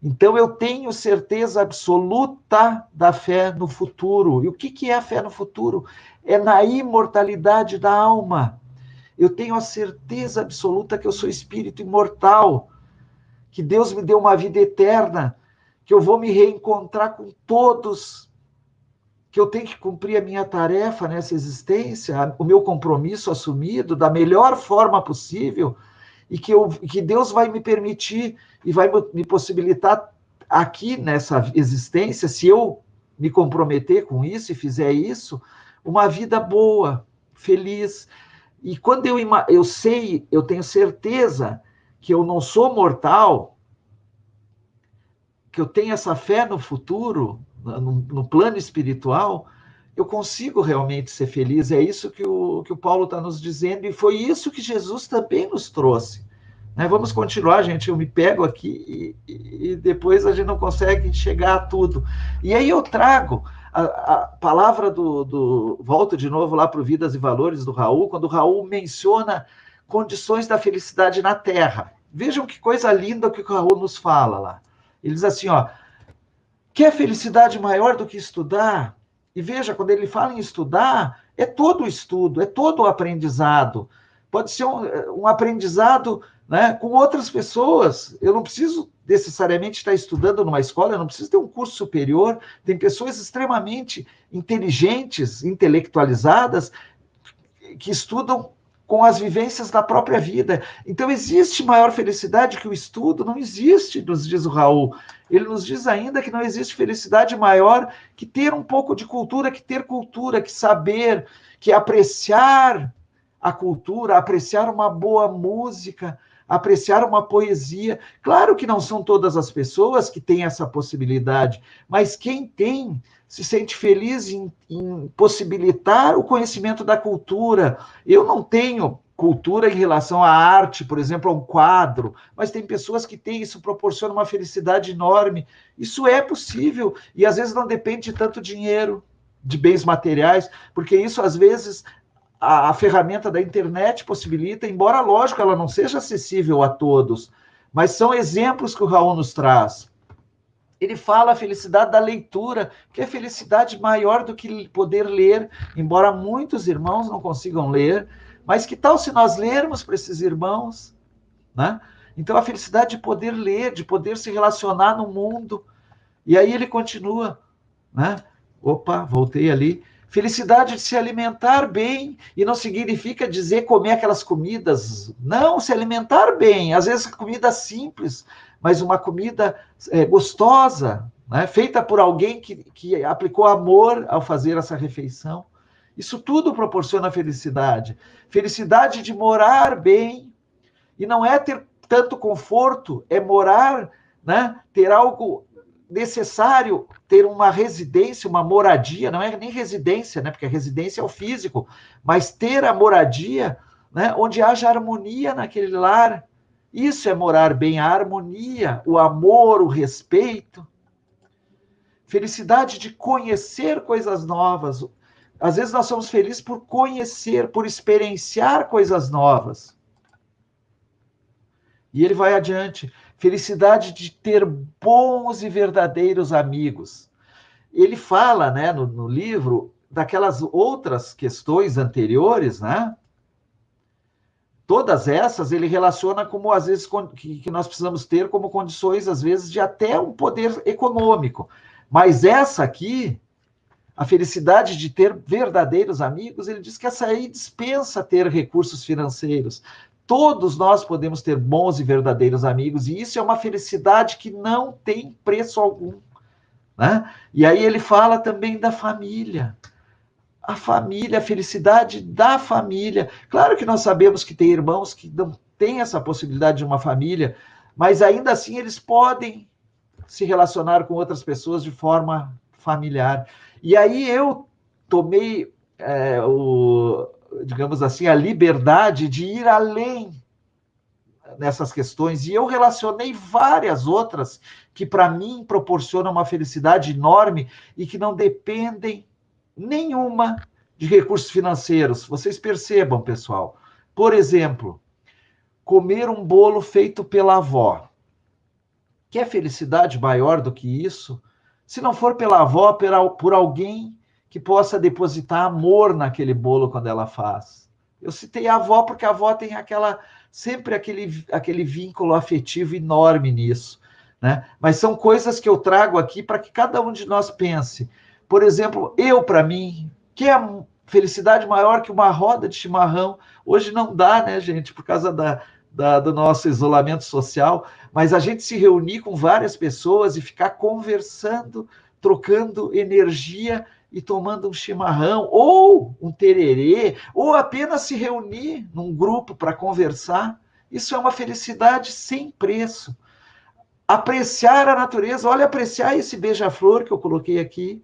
Então eu tenho certeza absoluta da fé no futuro. E o que é a fé no futuro? É na imortalidade da alma. Eu tenho a certeza absoluta que eu sou espírito imortal, que Deus me deu uma vida eterna, que eu vou me reencontrar com todos, que eu tenho que cumprir a minha tarefa nessa existência, o meu compromisso assumido da melhor forma possível, e que Deus vai me permitir e vai me possibilitar aqui nessa existência, se eu me comprometer com isso e fizer isso, uma vida boa, feliz. E quando eu sei, eu tenho certeza que eu não sou mortal, que eu tenho essa fé no futuro, no plano espiritual, eu consigo realmente ser feliz. É isso que o Paulo está nos dizendo, e foi isso que Jesus também nos trouxe. Né? Vamos continuar, gente. Eu me pego aqui e depois a gente não consegue chegar a tudo. E aí eu trago a palavra volto de novo lá para o Vidas e Valores do Raul, quando o Raul menciona condições da felicidade na Terra. Vejam que coisa linda que o Raul nos fala lá. Ele diz assim, quer felicidade maior do que estudar? E veja, quando ele fala em estudar, é todo o estudo, é todo o aprendizado. Pode ser um aprendizado, né, com outras pessoas. Eu não preciso necessariamente estar estudando numa escola, eu não preciso ter um curso superior. Tem pessoas extremamente inteligentes, intelectualizadas, que estudam com as vivências da própria vida. Então, existe maior felicidade que o estudo? Não existe, nos diz o Raul. Ele nos diz ainda que não existe felicidade maior que ter um pouco de cultura, que saber, que apreciar a cultura, apreciar uma boa música, apreciar uma poesia. Claro que não são todas as pessoas que têm essa possibilidade, mas quem tem se sente feliz em possibilitar o conhecimento da cultura. Eu não tenho cultura em relação à arte, por exemplo, a um quadro, mas tem pessoas que têm, isso proporciona uma felicidade enorme. Isso é possível, e às vezes não depende de tanto dinheiro, de bens materiais, porque isso, às vezes, a ferramenta da internet possibilita, embora, lógico, ela não seja acessível a todos, mas são exemplos que o Raul nos traz. Ele fala a felicidade da leitura, que é felicidade maior do que poder ler, embora muitos irmãos não consigam ler, mas que tal se nós lermos para esses irmãos, né? Então, a felicidade de poder ler, de poder se relacionar no mundo. E aí ele continua, né? Opa, voltei ali. Felicidade de se alimentar bem, e não significa dizer comer aquelas comidas, não, se alimentar bem, às vezes comida simples, mas uma comida gostosa, né? Feita por alguém que aplicou amor ao fazer essa refeição. Isso tudo proporciona felicidade. Felicidade de morar bem, e não é ter tanto conforto, é morar, né? Ter algo necessário, ter uma residência, uma moradia, não é nem residência, né? Porque a residência é o físico, mas ter a moradia, né? Onde haja harmonia naquele lar. Isso é morar bem, a harmonia, o amor, o respeito. Felicidade de conhecer coisas novas. Às vezes nós somos felizes por conhecer, por experienciar coisas novas. E ele vai adiante. Felicidade de ter bons e verdadeiros amigos. Ele fala, né, no livro, daquelas outras questões anteriores, né? Todas essas ele relaciona como, às vezes, que nós precisamos ter como condições, às vezes, de até um poder econômico. Mas essa aqui, a felicidade de ter verdadeiros amigos, ele diz que essa aí dispensa ter recursos financeiros. Todos nós podemos ter bons e verdadeiros amigos, e isso é uma felicidade que não tem preço algum, né? E aí ele fala também da família. A família, a felicidade da família. Claro que nós sabemos que tem irmãos que não têm essa possibilidade de uma família, mas ainda assim eles podem se relacionar com outras pessoas de forma familiar. E aí eu tomei, digamos assim, a liberdade de ir além nessas questões, e eu relacionei várias outras que, para mim, proporcionam uma felicidade enorme e que não dependem nenhuma de recursos financeiros. Vocês percebam, pessoal. Por exemplo, comer um bolo feito pela avó. Quer felicidade maior do que isso? Se não for pela avó, por alguém que possa depositar amor naquele bolo quando ela faz. Eu citei a avó porque a avó tem sempre aquele vínculo afetivo enorme nisso, né? Mas são coisas que eu trago aqui para que cada um de nós pense. Por exemplo, para mim, que é felicidade maior que uma roda de chimarrão? Hoje não dá, né, gente, por causa do nosso isolamento social, mas a gente se reunir com várias pessoas e ficar conversando, trocando energia e tomando um chimarrão, ou um tererê, ou apenas se reunir num grupo para conversar, isso é uma felicidade sem preço. Apreciar a natureza, olha, apreciar esse beija-flor que eu coloquei aqui.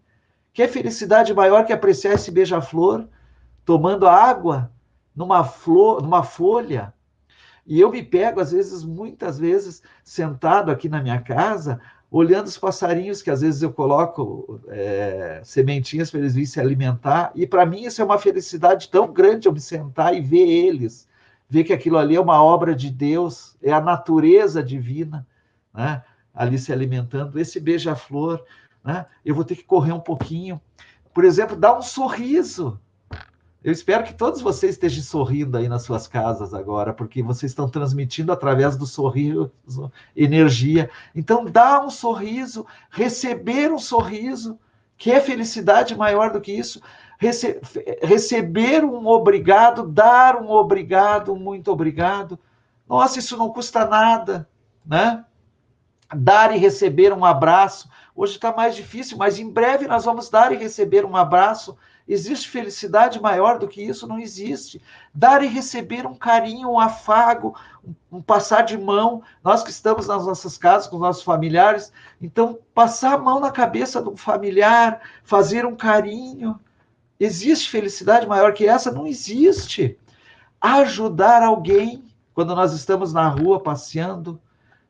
Que felicidade maior que apreciar esse beija-flor tomando água numa folha. E eu me pego, muitas vezes, sentado aqui na minha casa, olhando os passarinhos, que às vezes eu coloco sementinhas para eles virem se alimentar. E para mim isso é uma felicidade tão grande, eu me sentar e ver eles, ver que aquilo ali é uma obra de Deus, é a natureza divina, né? Ali se alimentando. Esse beija-flor, né? Eu vou ter que correr um pouquinho. Por exemplo, dar um sorriso. Eu espero que todos vocês estejam sorrindo aí nas suas casas agora, porque vocês estão transmitindo através do sorriso energia. Então, dá um sorriso, receber um sorriso, que é felicidade maior do que isso. receber um obrigado, dar um obrigado, um muito obrigado. Nossa, isso não custa nada, né? Dar e receber um abraço. Hoje está mais difícil, mas em breve nós vamos dar e receber um abraço. Existe felicidade maior do que isso? Não existe. Dar e receber um carinho, um afago, um passar de mão. Nós que estamos nas nossas casas com os nossos familiares, então passar a mão na cabeça de um familiar, fazer um carinho. Existe felicidade maior que essa? Não existe. Ajudar alguém quando nós estamos na rua passeando,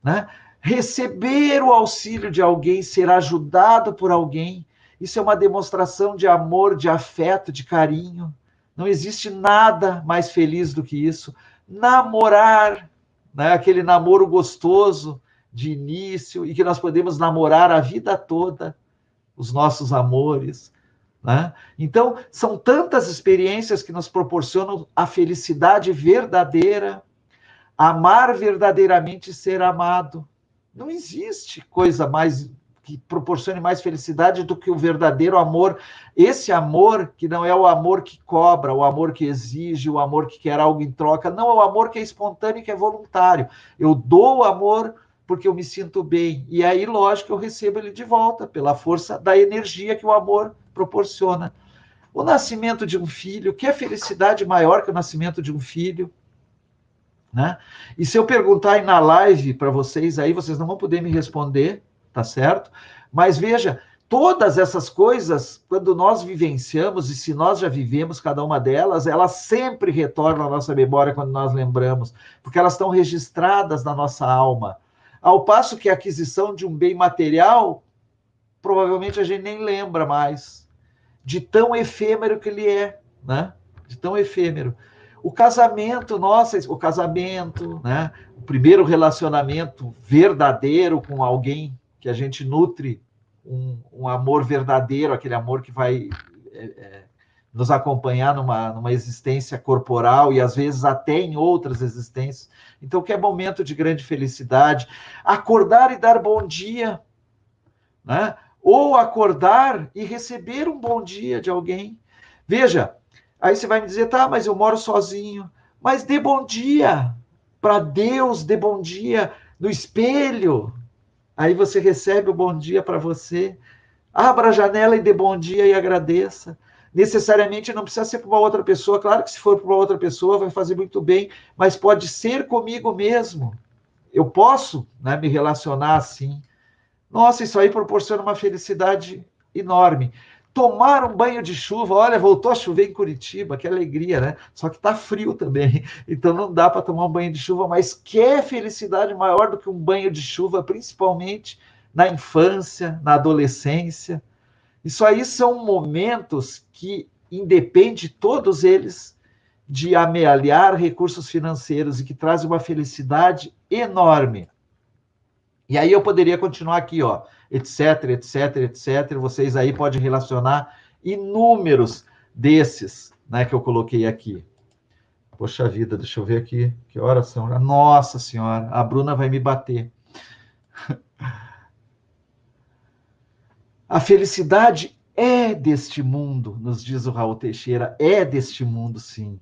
né? Receber o auxílio de alguém, ser ajudado por alguém, isso é uma demonstração de amor, de afeto, de carinho. Não existe nada mais feliz do que isso. Namorar, né? Aquele namoro gostoso de início, e que nós podemos namorar a vida toda, os nossos amores, né? Então, são tantas experiências que nos proporcionam a felicidade verdadeira, amar verdadeiramente e ser amado. Não existe coisa mais que proporcione mais felicidade do que o verdadeiro amor. Esse amor que não é o amor que cobra, o amor que exige, o amor que quer algo em troca. Não, é o amor que é espontâneo e que é voluntário. Eu dou o amor porque eu me sinto bem. E aí, lógico, eu recebo ele de volta, pela força da energia que o amor proporciona. O nascimento de um filho, que é felicidade maior que o nascimento de um filho? Né? E se eu perguntar aí na live para vocês, aí vocês não vão poder me responder, tá certo? Mas veja, todas essas coisas, quando nós vivenciamos, e se nós já vivemos cada uma delas, elas sempre retornam à nossa memória quando nós lembramos, porque elas estão registradas na nossa alma. Ao passo que a aquisição de um bem material, provavelmente a gente nem lembra mais, de tão efêmero que ele é, né? De tão efêmero. O casamento, nossa, o casamento, né? O primeiro relacionamento verdadeiro com alguém que a gente nutre um amor verdadeiro, aquele amor que vai nos acompanhar numa existência corporal e às vezes até em outras existências. Então, que é momento de grande felicidade. Acordar e dar bom dia, né? Ou acordar e receber um bom dia de alguém. Veja, aí você vai me dizer, tá, mas eu moro sozinho. Mas dê bom dia para Deus, dê bom dia no espelho. Aí você recebe o bom dia para você. Abra a janela e dê bom dia e agradeça. Necessariamente não precisa ser para uma outra pessoa. Claro que se for para uma outra pessoa vai fazer muito bem, mas pode ser comigo mesmo. Eu posso, né, me relacionar assim. Nossa, isso aí proporciona uma felicidade enorme. Tomar um banho de chuva, olha, voltou a chover em Curitiba, que alegria, né? Só que tá frio também, então não dá para tomar um banho de chuva, mas que felicidade maior do que um banho de chuva, principalmente na infância, na adolescência. Isso aí são momentos que independe todos eles de amealhar recursos financeiros e que trazem uma felicidade enorme. E aí eu poderia continuar aqui, ó, etc, etc, etc. Vocês aí podem relacionar inúmeros desses, né, que eu coloquei aqui. Poxa vida, deixa eu ver aqui, que horas são? Nossa Senhora, a Bruna vai me bater. A felicidade é deste mundo, nos diz o Raul Teixeira, é deste mundo, sim.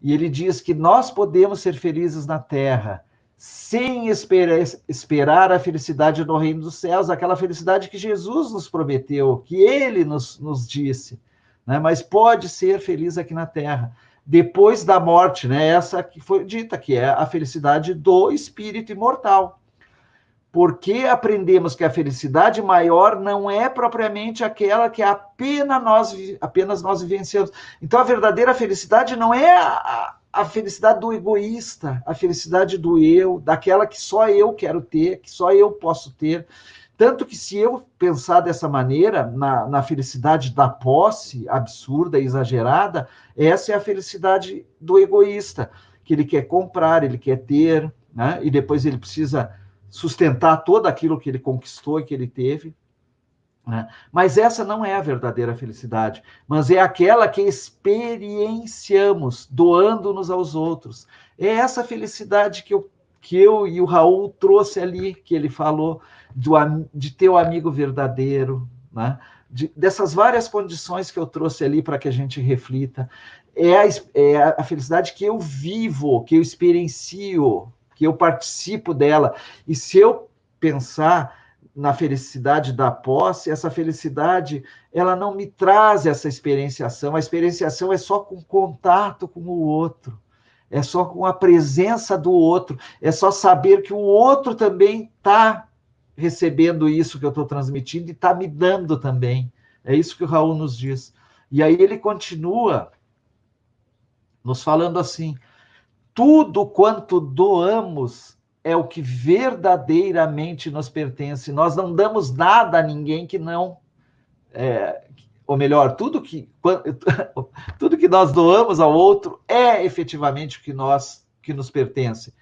E ele diz que nós podemos ser felizes na Terra, sem esperar a felicidade no reino dos céus, aquela felicidade que Jesus nos prometeu, que ele nos disse, né? Mas pode ser feliz aqui na Terra, depois da morte, né? Essa que foi dita, que é a felicidade do espírito imortal. Porque aprendemos que a felicidade maior não é propriamente aquela que apenas nós vivenciamos. Então, a verdadeira felicidade não é a felicidade do egoísta, a felicidade do eu, daquela que só eu quero ter, que só eu posso ter. Tanto que se eu pensar dessa maneira, na felicidade da posse absurda e exagerada, essa é a felicidade do egoísta, que ele quer comprar, ele quer ter, né? E depois ele precisa sustentar todo aquilo que ele conquistou e que ele teve, né? Mas essa não é a verdadeira felicidade, mas é aquela que experienciamos, doando-nos aos outros. É essa felicidade que eu e o Raul trouxe ali, que ele falou, de ter o amigo verdadeiro, né? dessas várias condições que eu trouxe ali para que a gente reflita. É a felicidade que eu vivo, que eu experiencio, que eu participo dela. E se eu pensar na felicidade da posse, essa felicidade, ela não me traz essa experienciação. A experienciação é só com contato com o outro, é só com a presença do outro, é só saber que o outro também está recebendo isso que eu estou transmitindo e está me dando também. É isso que o Raul nos diz. E aí ele continua nos falando assim: tudo quanto doamos é o que verdadeiramente nos pertence. Nós não damos nada a ninguém que não... ou melhor, tudo que nós doamos ao outro é efetivamente o que nos pertence.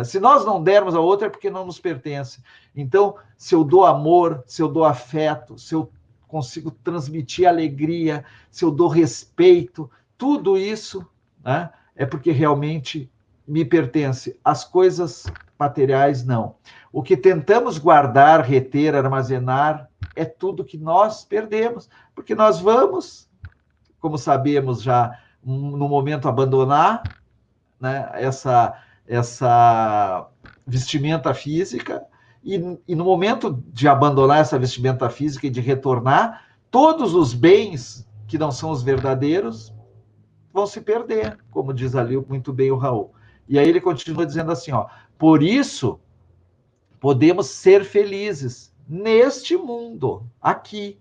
Se nós não dermos ao outro é porque não nos pertence. Então, se eu dou amor, se eu dou afeto, se eu consigo transmitir alegria, se eu dou respeito, tudo isso, né, é porque realmente me pertence. As coisas materiais, não. O que tentamos guardar, reter, armazenar, é tudo que nós perdemos, porque nós vamos, como sabemos já, no momento abandonar, né, essa vestimenta física, e no momento de abandonar essa vestimenta física e de retornar, todos os bens que não são os verdadeiros vão se perder, como diz ali muito bem o Raul. E aí ele continua dizendo assim, ó: por isso podemos ser felizes neste mundo, aqui,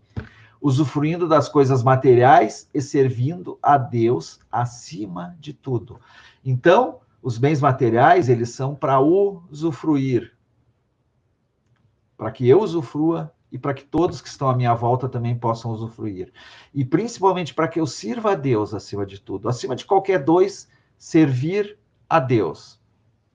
usufruindo das coisas materiais e servindo a Deus acima de tudo. Então, os bens materiais, eles são para usufruir, para que eu usufrua e para que todos que estão à minha volta também possam usufruir. E principalmente para que eu sirva a Deus acima de tudo. Acima de qualquer dois, servir a Deus.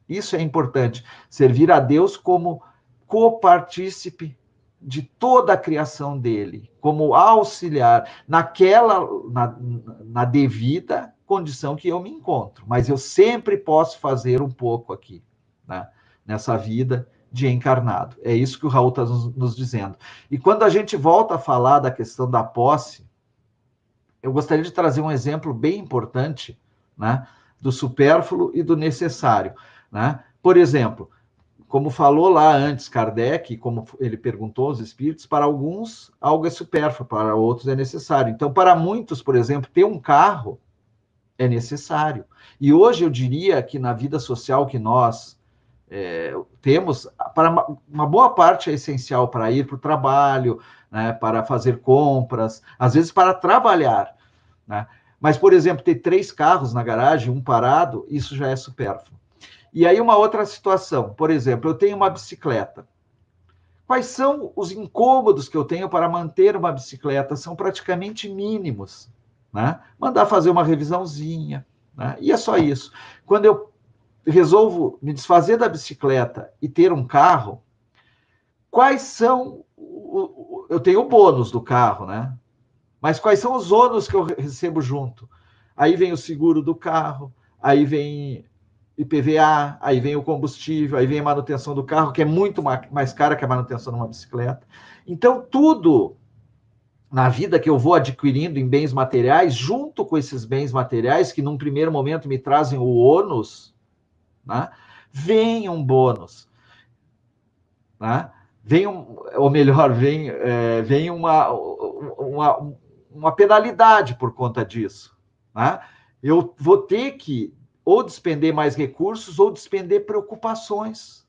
Isso é importante. Servir a Deus como copartícipe de toda a criação dele, como auxiliar na devida condição que eu me encontro. Mas eu sempre posso fazer um pouco aqui, né, nessa vida de encarnado. É isso que o Raul está nos dizendo. E quando a gente volta a falar da questão da posse, eu gostaria de trazer um exemplo bem importante, né, do supérfluo e do necessário, né? Por exemplo, como falou lá antes Kardec, como ele perguntou aos espíritos, para alguns algo é supérfluo, para outros é necessário. Então, para muitos, por exemplo, ter um carro é necessário. E hoje eu diria que na vida social que nós temos, para uma boa parte é essencial para ir para o trabalho, né, para fazer compras, às vezes para trabalhar, né? Mas, por exemplo, ter 3 carros na garagem, um parado, isso já é supérfluo. E aí uma outra situação, por exemplo, eu tenho uma bicicleta. Quais são os incômodos que eu tenho para manter uma bicicleta? São praticamente mínimos, né? Mandar fazer uma revisãozinha, né? E é só isso. Quando eu resolvo me desfazer da bicicleta e ter um carro, quais são... Eu tenho o bônus do carro, né? Mas quais são os ônus que eu recebo junto? Aí vem o seguro do carro, aí vem IPVA, aí vem o combustível, aí vem a manutenção do carro, que é muito mais cara que a manutenção de uma bicicleta. Então, tudo na vida que eu vou adquirindo em bens materiais, junto com esses bens materiais, que num primeiro momento me trazem o ônus, né, vem um bônus, né? Ou melhor, vem uma penalidade por conta disso, né? Eu vou ter que ou despender mais recursos ou despender preocupações.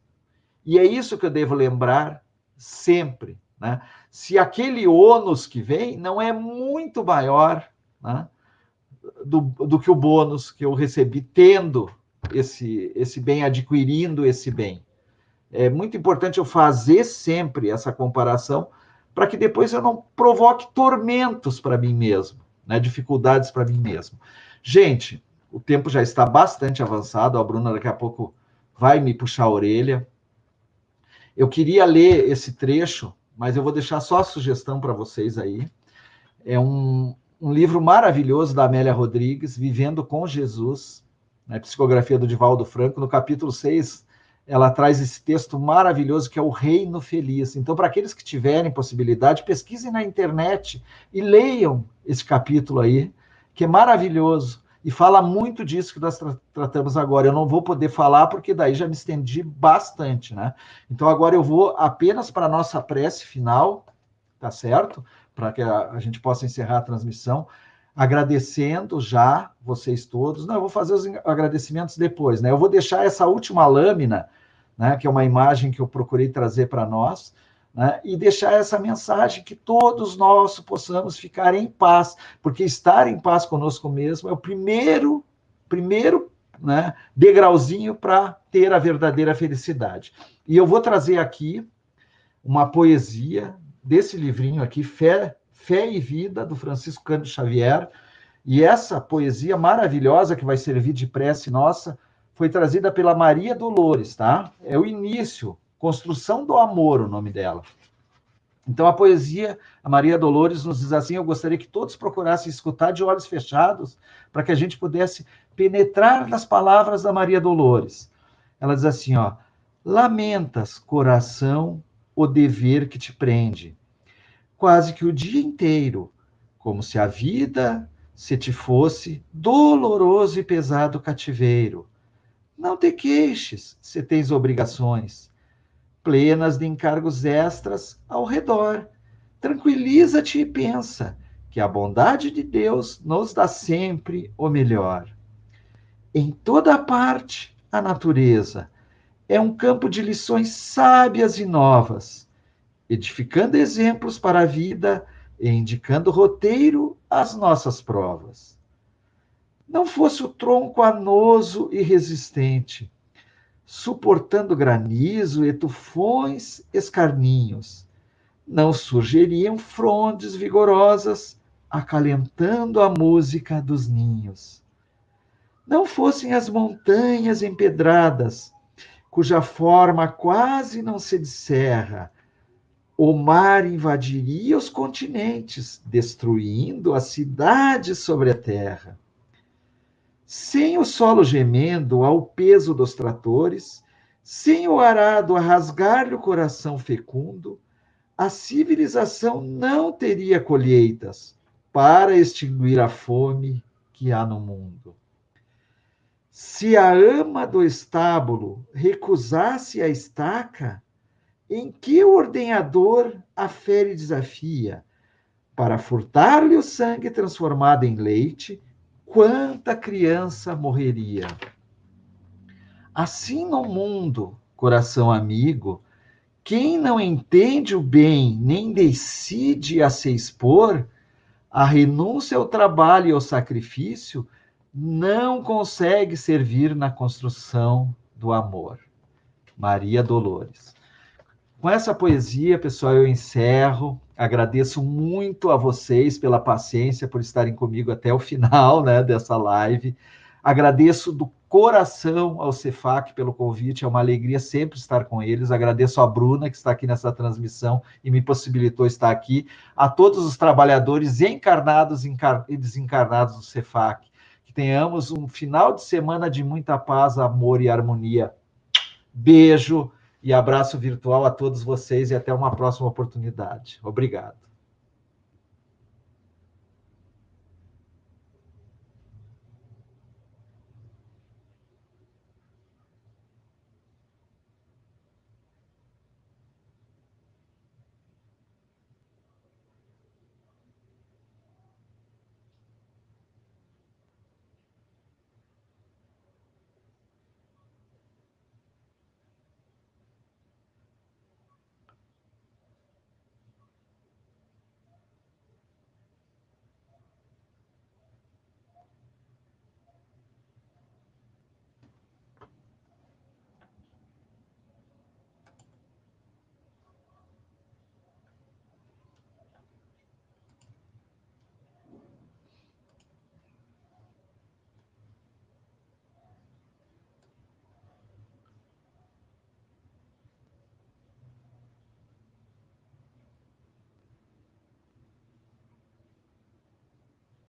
E é isso que eu devo lembrar sempre, né? Se aquele ônus que vem não é muito maior, né, do que o bônus que eu recebi tendo esse bem, adquirindo esse bem. É muito importante eu fazer sempre essa comparação para que depois eu não provoque tormentos para mim mesmo, né, dificuldades para mim mesmo. Gente, o tempo já está bastante avançado, a Bruna daqui a pouco vai me puxar a orelha. Eu queria ler esse trecho, mas eu vou deixar só a sugestão para vocês aí. É um livro maravilhoso da Amélia Rodrigues, Vivendo com Jesus, né, psicografia do Divaldo Franco, no capítulo 6, ela traz esse texto maravilhoso que é o Reino Feliz. Então, para aqueles que tiverem possibilidade, pesquisem na internet e leiam esse capítulo aí, que é maravilhoso. E fala muito disso que nós tratamos agora. Eu não vou poder falar, porque daí já me estendi bastante, né? Então, agora eu vou apenas para a nossa prece final, tá certo? Para que a gente possa encerrar a transmissão, agradecendo já vocês todos. Não, eu vou fazer os agradecimentos depois, né? Eu vou deixar essa última lâmina, né, que é uma imagem que eu procurei trazer para nós, né, e deixar essa mensagem que todos nós possamos ficar em paz, porque estar em paz conosco mesmo é o primeiro né, degrauzinho para ter a verdadeira felicidade. E eu vou trazer aqui uma poesia desse livrinho aqui, Fé e Vida, do Francisco Cândido Xavier, e essa poesia maravilhosa que vai servir de prece nossa foi trazida pela Maria Dolores, tá? É o início, Construção do Amor, o nome dela. Então, a poesia, a Maria Dolores nos diz assim: eu gostaria que todos procurassem escutar de olhos fechados, para que a gente pudesse penetrar nas palavras da Maria Dolores. Ela diz assim, ó: lamentas, coração, o dever que te prende, quase que o dia inteiro, como se a vida se te fosse doloroso e pesado cativeiro. Não te queixes, se tens obrigações plenas de encargos extras ao redor. Tranquiliza-te e pensa que a bondade de Deus nos dá sempre o melhor. Em toda parte, a natureza é um campo de lições sábias e novas, edificando exemplos para a vida e indicando roteiro às nossas provas. Não fosse o tronco anoso e resistente, suportando granizo e tufões escarninhos, não surgiriam frondes vigorosas, acalentando a música dos ninhos. Não fossem as montanhas empedradas, cuja forma quase não se descerra, o mar invadiria os continentes, destruindo as cidades sobre a terra. Sem o solo gemendo ao peso dos tratores, sem o arado a rasgar-lhe o coração fecundo, a civilização não teria colheitas para extinguir a fome que há no mundo. Se a ama do estábulo recusasse a estaca, em que o ordenhador a fere desafia, para furtar-lhe o sangue transformado em leite, quanta criança morreria. Assim no mundo, coração amigo, quem não entende o bem nem decide a se expor, a renúncia ao trabalho e ao sacrifício, não consegue servir na construção do amor. Maria Dolores. Com essa poesia, pessoal, eu encerro. Agradeço muito a vocês pela paciência, por estarem comigo até o final, né, dessa live. Agradeço do coração ao Cefac pelo convite, é uma alegria sempre estar com eles. Agradeço a Bruna, que está aqui nessa transmissão e me possibilitou estar aqui. A todos os trabalhadores encarnados e desencarnados do Cefac. Que tenhamos um final de semana de muita paz, amor e harmonia. Beijo e abraço virtual a todos vocês e até uma próxima oportunidade. Obrigado.